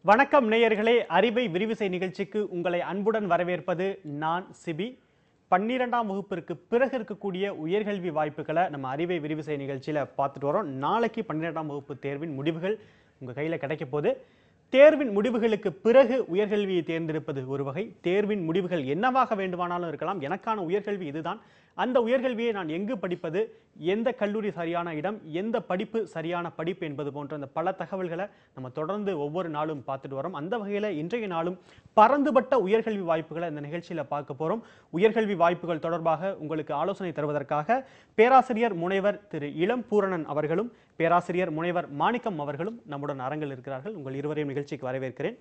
வணக்கம் நேயர்களே, அறிவை விரிவுசை நிகழ்ச்சிக்கு உங்களை அன்புடன் வரவேற்பது நான் சிபி. 12ஆம் வகுப்பிற்கு பிறகு இருக்கக்கூடிய உயர்கல்வி வாய்ப்புகளை நம்ம அறிவை விரிவுசை நிகழ்ச்சியில் பார்த்துட்டு வரோம். நாளைக்கு 12ஆம் வகுப்பு தேர்வின் முடிவுகள் உங்கள் கையில் கிடைக்க போகுது. தேர்வின் முடிவுகளுக்கு பிறகு உயர்கல்வியை தேர்ந்தெடுப்பது ஒரு வகை. தேர்வின் முடிவுகள் என்னவாக வேண்டுமானாலும் இருக்கலாம். எனக்கான உயர்கல்வி இதுதான், அந்த உயர்கல்வியை நான் எங்கு படிப்பது, எந்த கல்லூரி சரியான இடம், எந்த படிப்பு சரியான படிப்பு என்பது போன்ற அந்த பல தகவல்களை நம்ம தொடர்ந்து ஒவ்வொரு நாளும் பார்த்துட்டு வரோம். அந்த வகையில் இன்றைய நாளும் பரந்துபட்ட உயர்கல்வி வாய்ப்புகளை இந்த நிகழ்ச்சியில் பார்க்க போகிறோம். உயர்கல்வி வாய்ப்புகள் தொடர்பாக உங்களுக்கு ஆலோசனை தருவதற்காக பேராசிரியர் முனைவர் திரு இளம் பூரணன் அவர்களும் பேராசிரியர் முனைவர் மாணிக்கம் அவர்களும் நம்முடன் அரங்கில் இருக்கிறார்கள். உங்கள் இருவரையும் நிகழ்ச்சிக்கு வரவேற்கிறேன்.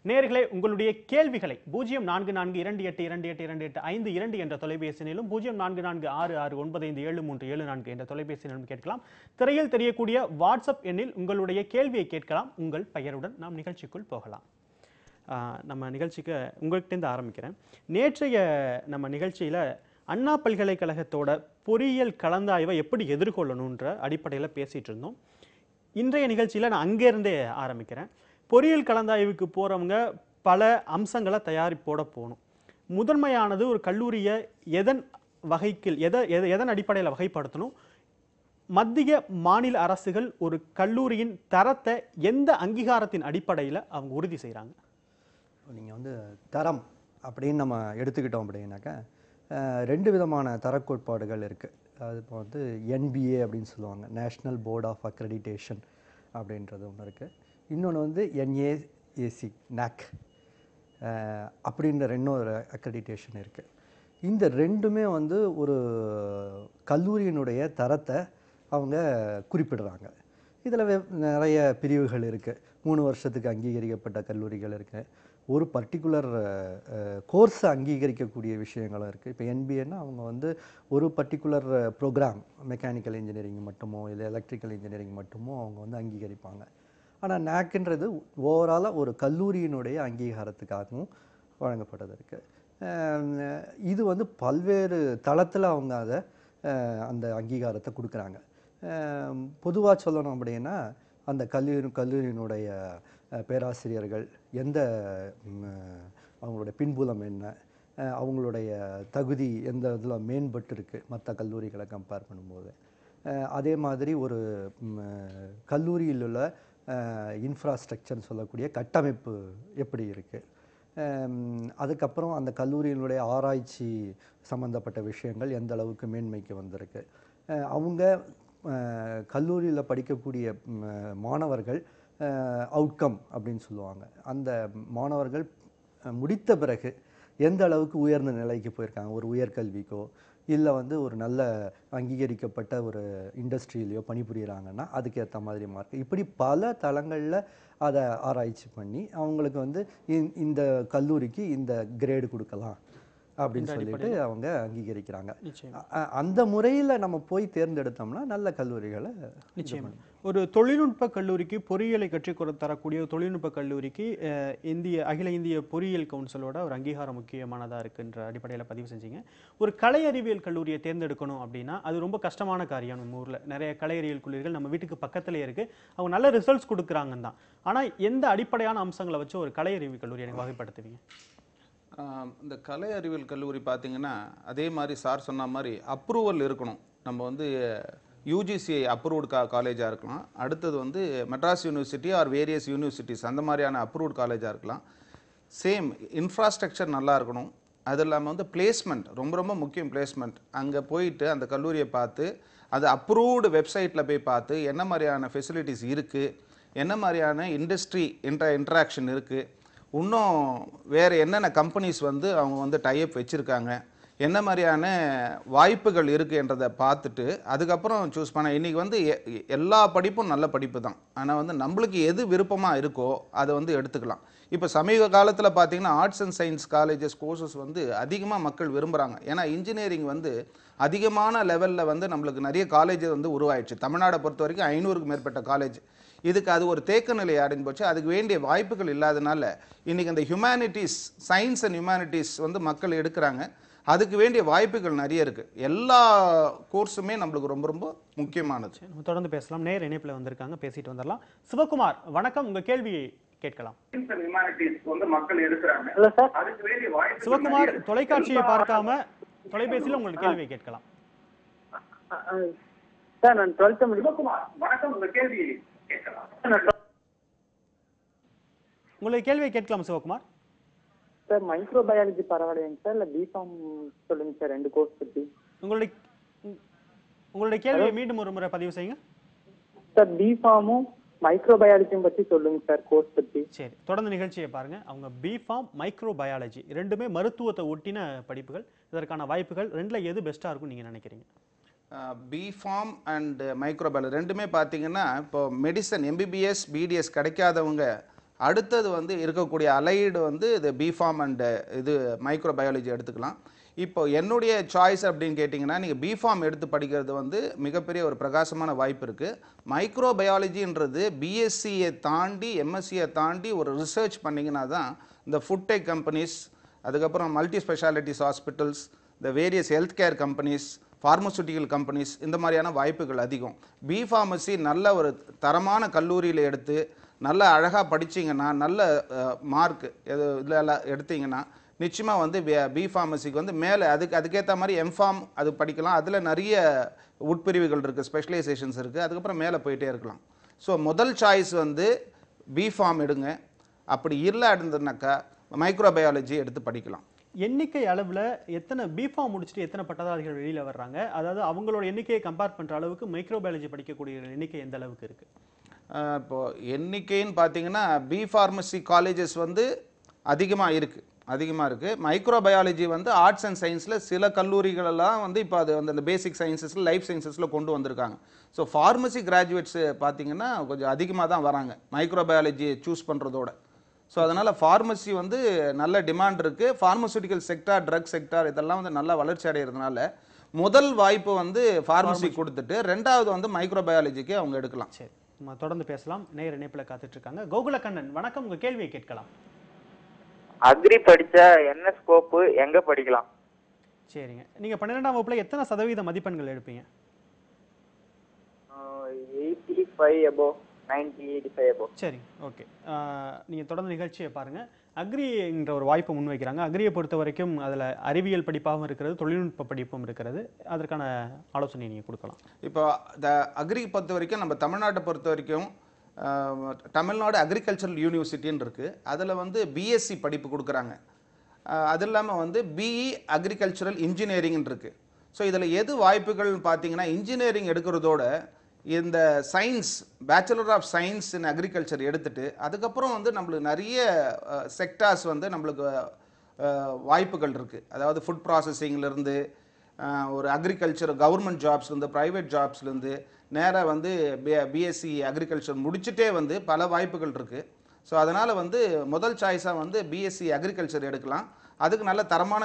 நேயர்களே, உங்களுடைய கேள்விகளை 044282822852 என்ற தொலைபேசியிலும் 0446695737 என்ற தொலைபேசியிலும் கேட்கலாம். திரையில் தெரியக்கூடிய வாட்ஸ்அப் எண்ணில் உங்களுடைய கேள்வியை கேட்கலாம். உங்கள் பெயருடன் நாம் நிகழ்ச்சிக்குள் போகலாம். நம்ம நிகழ்ச்சிக்கு உங்கள்கிட்ட ஆரம்பிக்கிறேன். நேற்றைய நம்ம நிகழ்ச்சியில் அண்ணா பல்கலைக்கழகத்தோட பொறியியல் கலந்தாய்வை எப்படி எதிர்கொள்ளணுன்ற அடிப்படையில் பேசிகிட்டு இருந்தோம். இன்றைய நிகழ்ச்சியில் நான் அங்கேருந்தே ஆரம்பிக்கிறேன். பொறியியல் கலந்தாய்வுக்கு போகிறவங்க பல அம்சங்களை தயாரிப்போட போகணும். முதன்மையானது ஒரு கல்லூரியை எதன் அடிப்படையில் வகைப்படுத்தணும், மத்திய மாநில அரசுகள் ஒரு கல்லூரியின் தரத்தை எந்த அங்கீகாரத்தின் அடிப்படையில் அவங்க உறுதி செய்கிறாங்க? நீங்கள் தரம் அப்படின்னு நம்ம எடுத்துக்கிட்டோம் அப்படின்னாக்கா ரெண்டு விதமான தரக்கோட்பாடுகள் இருக்குது. அது இப்போ NBA அப்படின்னு சொல்லுவாங்க, நேஷ்னல் போர்ட் ஆஃப் அக்ரெடிட்டேஷன் அப்படின்றது ஒன்று இருக்குது. இன்னொன்று NAAC NAC அப்படின்ற இன்னொரு அக்ரெடிட்டேஷன் இருக்குது. இந்த ரெண்டுமே ஒரு கல்லூரியினுடைய தரத்தை அவங்க குறிப்பிடுறாங்க. இதில் நிறைய பிரிவுகள் இருக்குது. 3 வருஷத்துக்கு அங்கீகரிக்கப்பட்ட கல்லூரிகள் இருக்குது. ஒரு பர்டிகுலர் கோர்ஸை அங்கீகரிக்கக்கூடிய விஷயங்களும் இருக்குது. இப்போ NBAன்னா அவங்க ஒரு பர்டிகுலர் ப்ரோக்ராம், மெக்கானிக்கல் இன்ஜினியரிங் மட்டுமோ இல்லை எலக்ட்ரிக்கல் இன்ஜினியரிங் மட்டுமோ அவங்க அங்கீகரிப்பாங்க. ஆனால் NACன்றது ஓவராலாக ஒரு கல்லூரியினுடைய அங்கீகாரத்துக்காகவும் வழங்கப்பட்டது இருக்குது. இது பல்வேறு தளத்தில் அவங்க அதை அந்த அங்கீகாரத்தை கொடுக்குறாங்க. பொதுவாக சொல்லணும் அப்படின்னா அந்த கல்லூரியினுடைய பேராசிரியர்கள் எந்த அவங்களுடைய பின்புலம் என்ன, அவங்களுடைய தகுதி எந்த இதில் மேம்பட்டு இருக்குது மற்ற கல்லூரிகளை கம்பேர் பண்ணும்போது, அதே மாதிரி ஒரு கல்லூரியில் உள்ள இன்ஃப்ராஸ்ட்ரக்சர்னு சொல்லக்கூடிய கட்டமைப்பு எப்படி இருக்குது, அதுக்கப்புறம் அந்த கல்லூரியினுடைய ஆராய்ச்சி சம்மந்தப்பட்ட விஷயங்கள் எந்த அளவுக்கு மேன்மைக்கு வந்திருக்கு, அவங்க கல்லூரியில் படிக்கக்கூடிய மாணவர்கள் அவுட்கம் அப்படின்னு சொல்லுவாங்க, அந்த மாணவர்கள் முடித்த பிறகு எந்த அளவுக்கு உயர்ந்த நிலைக்கு போயிருக்காங்க, ஒரு உயர்கல்விக்கோ இல்லை ஒரு நல்ல அங்கீகரிக்கப்பட்ட ஒரு இண்டஸ்ட்ரியிலையோ பணிபுரிகிறாங்கன்னா அதுக்கேற்ற மாதிரி மார்க், இப்படி பல தளங்களில் அதை ஆராய்ச்சி பண்ணி அவங்களுக்கு இந்த கல்லூரிக்கு இந்த கிரேடு கொடுக்கலாம் அப்படின்னு சொல்லிட்டு அவங்க அங்கீகரிக்கிறாங்க. அந்த முறையில் நம்ம போய் தேர்ந்தெடுத்தோம்னா நல்ல கல்லூரிகளை நிச்சயம். ஒரு தொழில்நுட்ப கல்லூரிக்கு பொறியியலை கற்றுக் தரக்கூடிய தொழில்நுட்ப கல்லூரிக்கு அகில இந்திய பொறியியல் கவுன்சிலோட ஒரு அங்கீகாரம் முக்கியமானதாக இருக்குன்ற அடிப்படையில் பதிவு செஞ்சீங்க. ஒரு கலை அறிவியல் கல்லூரியை தேர்ந்தெடுக்கணும் அப்படின்னா அது ரொம்ப கஷ்டமான காரியம். நம்ம ஊரில் நிறைய கலை அறிவியல் கல்லூரிகள் நம்ம வீட்டுக்கு பக்கத்துலேயே இருக்குது, அவங்க நல்ல ரிசல்ட்ஸ் கொடுக்குறாங்க தான். ஆனால் எந்த அடிப்படையான அம்சங்களை வச்சு ஒரு கலை அறிவியல் கல்லூரி எனக்கு வகைப்படுத்துவீங்க? இந்த கலை அறிவியல் கல்லூரி பார்த்திங்கன்னா அதே மாதிரி சார் சொன்ன மாதிரி அப்ரூவல் இருக்கணும். நம்ம UGCI அப்ரூவ்டு காலேஜாக இருக்கலாம், அடுத்தது Madras university are various universities அந்த மாதிரியான அப்ரூவ்டு காலேஜாக இருக்கலாம். சேம் இன்ஃப்ராஸ்ட்ரக்சர் நல்லா இருக்கணும். அது இல்லாமல் பிளேஸ்மெண்ட் ரொம்ப ரொம்ப முக்கியம். பிளேஸ்மெண்ட் அங்கே போயிட்டு அந்த கல்லூரியை பார்த்து அது அப்ரூவ்டு வெப்சைட்டில் போய் பார்த்து என்ன மாதிரியான ஃபெசிலிட்டிஸ் இருக்குது, என்ன மாதிரியான இண்டஸ்ட்ரி இன்ட்ராக்ஷன் இருக்குது, இன்னும் வேறு என்னென்ன கம்பெனிஸ் அவங்க டைப் வச்சுருக்காங்க, என்ன மாதிரியான வாய்ப்புகள் இருக்குது என்றதை பார்த்துட்டு அதுக்கப்புறம் சூஸ் பண்ண. இன்றைக்கி எல்லா படிப்பும் நல்ல படிப்பு தான், ஆனால் நம்மளுக்கு எது விருப்பமாக இருக்கோ அதை எடுத்துக்கலாம். இப்போ சமீப காலத்தில் பார்த்திங்கன்னா arts and science colleges courses அதிகமாக மக்கள் விரும்புகிறாங்க. ஏன்னா இன்ஜினியரிங் அதிகமான லெவலில் நம்மளுக்கு நிறைய காலேஜ் உருவாயிடுச்சு. தமிழ்நாடை பொறுத்த வரைக்கும் 500க்கு மேற்பட்ட காலேஜ். இதுக்கு அது ஒரு தேக்க நிலை அடைந்து போச்சு. அதுக்கு வேண்டிய வாய்ப்புகள் இல்லாதனால இன்றைக்கி அந்த ஹியூமனிட்டிஸ், சயின்ஸ் அண்ட் ஹியூமனிட்டிஸ் மக்கள் எடுக்கிறாங்க. அதுக்கு வேண்டிய வாய்ப்புகள் நிறைய இருக்குது. எல்லா கோர்ஸுமே நம்மளுக்கு ரொம்ப ரொம்ப முக்கியமானது. நம்ம தொடர்ந்து பேசலாம். நேர் இணைப்பில் வந்திருக்காங்க, பேசிட்டு வந்துடலாம். சிவகுமார் வணக்கம், உங்கள் கேள்வி கேட்கலாம். ஹியூமனிட்டிஸ்க்கு வந்து மக்கள் இருக்கிறாங்க. அதுக்கு வேண்டிய வாய்ப்பு சிவகுமார், தொலைக்காட்சியை பார்க்காம தொலைபேசியில் உங்கள் கேள்வியை கேட்கலாம். சார் நான் 12th முடிச்சு. சிவகுமார் வணக்கம், உங்க கேள்வி கேட்கலாம். உங்களுடைய கேள்வியை கேட்கலாம் சிவகுமார். சார் மைக்ரோபயாலஜி பரவாயில்லைங்க சார், இல்லை பிஃபார்ம் சொல்லுங்க சார், 2 கோர்ஸ் பற்றி. உங்களுடைய கேள்வியை மீண்டும் ஒரு முறை பதிவு செய்யுங்க சார். பிஃபார்மும் மைக்ரோபயாலஜியும் பற்றி சொல்லுங்க சார், கோர்ஸ் பற்றி. சரி, தொடர்ந்து நிகழ்ச்சியை பாருங்க. அவங்க பிஃபார்ம் மைக்ரோபயாலஜி ரெண்டுமே மருத்துவத்தை ஒட்டின படிப்புகள். இதற்கான வாய்ப்புகள் ரெண்டுல எது பெஸ்ட்டாக இருக்கும் நீங்கள் நினைக்கிறீங்க? பிஃபார்ம் அண்ட் மைக்ரோபயாலஜி ரெண்டுமே பார்த்தீங்கன்னா இப்போ மெடிசன் எம்பிபிஎஸ் பிடிஎஸ் கிடைக்காதவங்க அடுத்தது வந்து இருக்கக்கூடிய அலைடு வந்து இது பிஃபார்ம் அண்ட் இது மைக்ரோபயாலஜி எடுத்துக்கலாம். இப்போ என்னுடைய சாய்ஸ் அப்படின்னு கேட்டிங்கன்னா நீங்கள் பிஃபார்ம் எடுத்து படிக்கிறது வந்து மிகப்பெரிய ஒரு பிரகாசமான வாய்ப்பு இருக்குது. மைக்ரோபயாலஜின்றது பிஎஸ்சியை தாண்டி எம்எஸ்சியை தாண்டி ஒரு ரிசர்ச் பண்ணிங்கன்னா தான் இந்த ஃபுட் டெக் கம்பெனிஸ், அதுக்கப்புறம் மல்டி ஸ்பெஷாலிட்டிஸ் ஹாஸ்பிட்டல்ஸ், இந்த various health care companies, pharmaceutical companies, இந்த மாதிரியான வாய்ப்புகள் அதிகம். பிஃபார்மசி நல்ல ஒரு தரமான கல்லூரியில் எடுத்து நல்ல அழகாக படிச்சிங்கன்னா, நல்ல மார்க் இதில் எடுத்தீங்கன்னா நிச்சயமாக வந்து பிஃபார்மசிக்கு வந்து மேலே அதுக்கேற்ற மாதிரி எம்ஃபார்ம் அது படிக்கலாம். அதில் நிறைய உட்பிரிவுகள் இருக்குது, ஸ்பெஷலைசேஷன்ஸ் இருக்குது, அதுக்கப்புறம் மேலே போயிட்டே இருக்கலாம். ஸோ முதல் சாய்ஸ் வந்து பிஃபார்ம் எடுங்க. அப்படி இல்லை இருந்ததுனாக்கா மைக்ரோபயாலஜி எடுத்து படிக்கலாம். எண்ணிக்கை அளவில் எத்தனை பிஃபார்ம் முடிச்சுட்டு எத்தனை பட்டதாரிகள் வெளியில் வர்றாங்க? அதாவது அவங்களோட எண்ணிக்கையை கம்பேர் பண்ணுற அளவுக்கு மைக்ரோபயாலஜி படிக்கக்கூடிய எண்ணிக்கை எந்த அளவுக்கு இருக்குது? இப்போது எண்ணிக்கைன்னு பார்த்தீங்கன்னா பிஃபார்மசி காலேஜஸ் வந்து அதிகமாக இருக்குது. மைக்ரோபயாலஜி வந்து ஆர்ட்ஸ் அண்ட் சயின்ஸில் சில கல்லூரிகளெல்லாம் வந்து இப்போ அது வந்து அந்த பேசிக் சயின்சஸில் லைஃப் சயின்சஸில் கொண்டு வந்திருக்காங்க. ஸோ ஃபார்மசி கிராஜுவேட்ஸ் பார்த்தீங்கன்னா கொஞ்சம் அதிகமாக தான் வராங்க மைக்ரோபயாலஜி சூஸ் பண்ணுறதோட. ஸோ அதனால் ஃபார்மசி வந்து நல்ல டிமாண்ட் இருக்குது. ஃபார்மசூட்டிக்கல் செக்டார், ட்ரக் செக்டார் இதெல்லாம் வந்து நல்லா வளர்ச்சி அடைகிறதுனால முதல் வாய்ப்பு வந்து ஃபார்மசி கொடுத்துட்டு ரெண்டாவது வந்து மைக்ரோபயாலஜிக்கு அவங்க எடுக்கலாம். சரி, நம்ம தொடர்ந்து பேசலாம். நேர் இணைப்பில் காத்துட்டு இருக்காங்க. கோகுலக்கண்ணன் வணக்கம், உங்கள் கேள்வியை கேட்கலாம். அக்ரி படிச்சா என்ன ஸ்கோப்பு, எங்க படிக்கலாம்? சரிங்க, நீங்கள் 12ஆம் வகுப்புல எத்தனை சதவீத மதிப்பெண்கள் எடுப்பீங்க? 85 above, 90, 85 above. சரி, ஓகே. நீங்கள் தொடர்ந்து நிகழ்ச்சியை பாருங்கள். அக்ரிங்கிற ஒரு வாய்ப்பை முன்வைக்கிறாங்க. அக்ரியை பொறுத்த வரைக்கும் அதில் அறிவியல் படிப்பாகவும் இருக்கிறது, தொழில்நுட்ப படிப்பும் இருக்கிறது. அதற்கான ஆலோசனை நீங்கள் கொடுக்கலாம். இப்போ இந்த அக்ரி பொறுத்த வரைக்கும் நம்ம தமிழ்நாட்டை பொறுத்த வரைக்கும் தமிழ்நாடு அக்ரிகல்ச்சரல் யூனிவர்சிட்டின்னு இருக்குது. அதில் வந்து பிஎஸ்சி படிப்பு கொடுக்குறாங்க. அது இல்லாமல் வந்து பிஇ அக்ரிகல்ச்சரல் இன்ஜினியரிங்னு இருக்குது. ஸோ இதில் எது வாய்ப்புகள்னு பார்த்தீங்கன்னா இன்ஜினியரிங் எடுக்கிறதோட இந்த science, bachelor of science in agriculture எடுத்துட்டு அதுக்கப்புறம் வந்து நம்மளுக்கு நிறைய செக்டார்ஸ் வந்து நம்மளுக்கு வாய்ப்புகள் இருக்குது. அதாவது ஃபுட் ப்ராசஸிங்லேருந்து ஒரு அக்ரிகல்ச்சர் கவர்மெண்ட் ஜாப்ஸ்லேருந்து ப்ரைவேட் ஜாப்ஸ்லேருந்து நேராக வந்து பிஎஸ்சி அக்ரிகல்ச்சர் முடிச்சுட்டே வந்து பல வாய்ப்புகள் இருக்குது. ஸோ அதனால் வந்து முதல் சாய்ஸாக வந்து பிஎஸ்சி அக்ரிகல்ச்சர் எடுக்கலாம். அதுக்கு நல்ல தரமான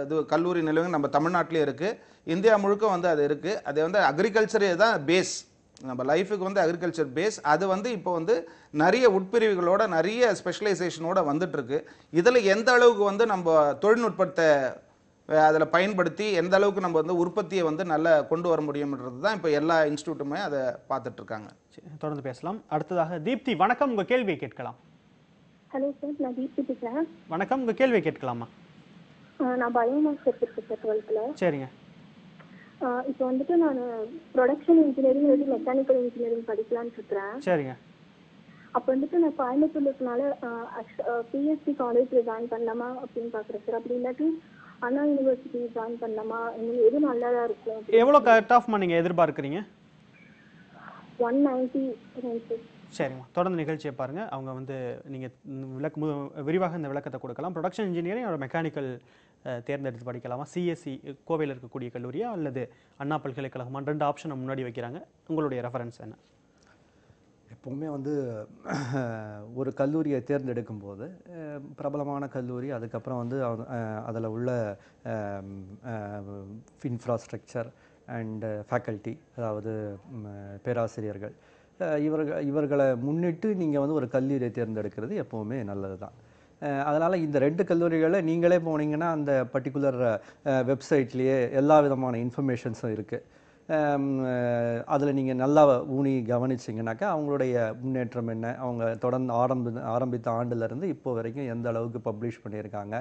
இது கல்லூரி நிலையங்கள் நம்ம தமிழ்நாட்டிலே இருக்குது. இந்தியா முழுக்க வந்து அது இருக்குது. அது வந்து அக்ரிகல்ச்சரே தான் பேஸ், நம்ம லைஃபுக்கு வந்து அக்ரிகல்ச்சர் பேஸ். அது வந்து இப்போ வந்து நிறைய உட்பிரிவுகளோட நிறைய ஸ்பெஷலைசேஷனோட வந்துட்டுருக்கு. இதில் எந்த அளவுக்கு வந்து நம்ம தொழில்நுட்பத்தை அதில் பயன்படுத்தி எந்த அளவுக்கு நம்ம வந்து உற்பத்தியை வந்து நல்லா கொண்டு வர முடியும்ன்றது தான் இப்போ எல்லா இன்ஸ்டியூட்டுமே அதை பார்த்துட்ருக்காங்க. தொடர்ந்து பேசலாம். அடுத்ததாக தீப்தி வணக்கம், உங்கள் கேள்வியை கேட்கலாம். ஹலோ சார், நான் தீப்தி பேசுகிறேன். வணக்கம், உங்கள் கேள்வியை கேட்கலாமா? நான் பயோமேக்ஸ் எடுத்துருக்கேன் சார் 12th. சரிங்க. இப்போ வந்துட்டு நான் ப்ரொடக்ஷன் இன்ஜினியரிங் இல்லாட்டி மெக்கானிக்கல் இன்ஜினியரிங் படிக்கலான்னு இருக்கிறேன். சரிங்க. அப்போ வந்துட்டு நான் கோயம்புத்தூர்ல இருக்கனால பிஎஸ்சி காலேஜில் ஜாயின் பண்ணலாமா அப்படின்னு பார்க்குறேன் சார். அப்படி இல்லாட்டி அண்ணா யூனிவர்சிட்டி ஜாயின் பண்ணலாமா, உங்களுக்கு எது நல்லதாக இருக்கும்? எவ்வளோ கட் ஆஃப் நீங்கள் எதிர்பார்க்குறீங்க? 190 சார். சரிம்மா, தொடர்ந்து நிகழ்ச்சியை பாருங்கள். அவங்க வந்து நீங்கள் விரிவாக இந்த விளக்கத்தை கொடுக்கலாம். ப்ரொடக்ஷன் இன்ஜினியரிங் ஒரு மெக்கானிக்கல் தேர்ந்தெடுத்து படிக்கலாமா? சிஎஸ்சி கோவையில் இருக்கக்கூடிய கல்லூரியா அல்லது அண்ணா பல்கலைக்கழகமா? 2 ஆப்ஷனை முன்னாடி வைக்கிறாங்க. உங்களுடைய ரெஃபரன்ஸ் என்ன? எப்போவுமே வந்து ஒரு கல்லூரியை தேர்ந்தெடுக்கும் போது பிரபலமான கல்லூரி, அதுக்கப்புறம் வந்து அதில் உள்ள இன்ஃப்ராஸ்ட்ரக்சர் அண்ட் ஃபேக்கல்ட்டி, அதாவது பேராசிரியர்கள், இவர்களை முன்னிட்டு நீங்கள் வந்து ஒரு கல்லூரியை தேர்ந்தெடுக்கிறது எப்போவுமே நல்லது தான். அதனால் இந்த 2 கல்லூரிகளில் நீங்களே போனீங்கன்னா அந்த பர்டிகுலர் வெப்சைட்லேயே எல்லா விதமான இன்ஃபர்மேஷன்ஸும் இருக்குது. அதில் நீங்கள் நல்லா ஊனி கவனிச்சிங்கனாக்கா அவங்களுடைய முன்னேற்றம் என்ன, அவங்க தொடர்ந்து ஆரம்பித்த ஆண்டுலேருந்து இப்போ வரைக்கும் எந்த அளவுக்கு பப்ளிஷ் பண்ணியிருக்காங்க,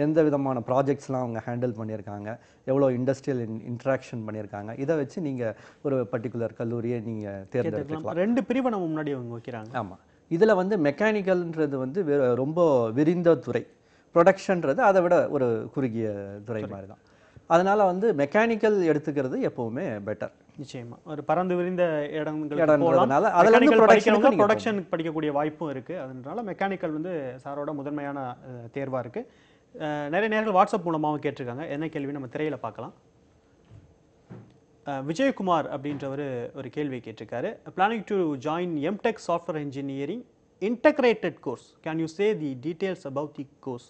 எந்த விதமான ப்ராஜெக்ட்ஸ்லாம் அவங்க ஹேண்டில் பண்ணியிருக்காங்க, எவ்வளோ இண்டஸ்ட்ரியல் இன்ட்ராக்ஷன் பண்ணியிருக்காங்க, இதை வச்சு நீங்கள் ஒரு பர்டிகுலர் கல்லூரியை நீங்கள் தேர்ந்தெடுத்துக்கலாம். 2 பிரிவை நம்ம முன்னாடி அவங்க வைக்கிறாங்க. ஆமாம், இதில் வந்து மெக்கானிக்கல்ன்றது வந்து ரொம்ப விரிந்த துறை, ப்ரொடக்ஷன்றது அதை விட ஒரு குறுகிய துறை மாதிரி தான். அதனால் வந்து மெக்கானிக்கல் எடுத்துக்கிறது எப்போவுமே பெட்டர். நிச்சயமா ஒரு பறந்து விரிந்த இடம்ன்றதுனால அதில் ப்ரொடக்ஷன் படிக்கக்கூடிய வாய்ப்பும் இருக்குது. அதனால மெக்கானிக்கல் வந்து சாரோட முதன்மையான தேர்வாக இருக்குது. நிறைய நேர்கள் வாட்ஸ்அப் மூலமாகவும் கேட்டிருக்காங்க. என்ன கேள்வி நம்ம திரையில் பார்க்கலாம். விஜயகுமார் அப்படின்றவர் ஒரு கேள்வி கேட்டிருக்காரு. Planning to join MTech software engineering integrated course, can you say the details about the course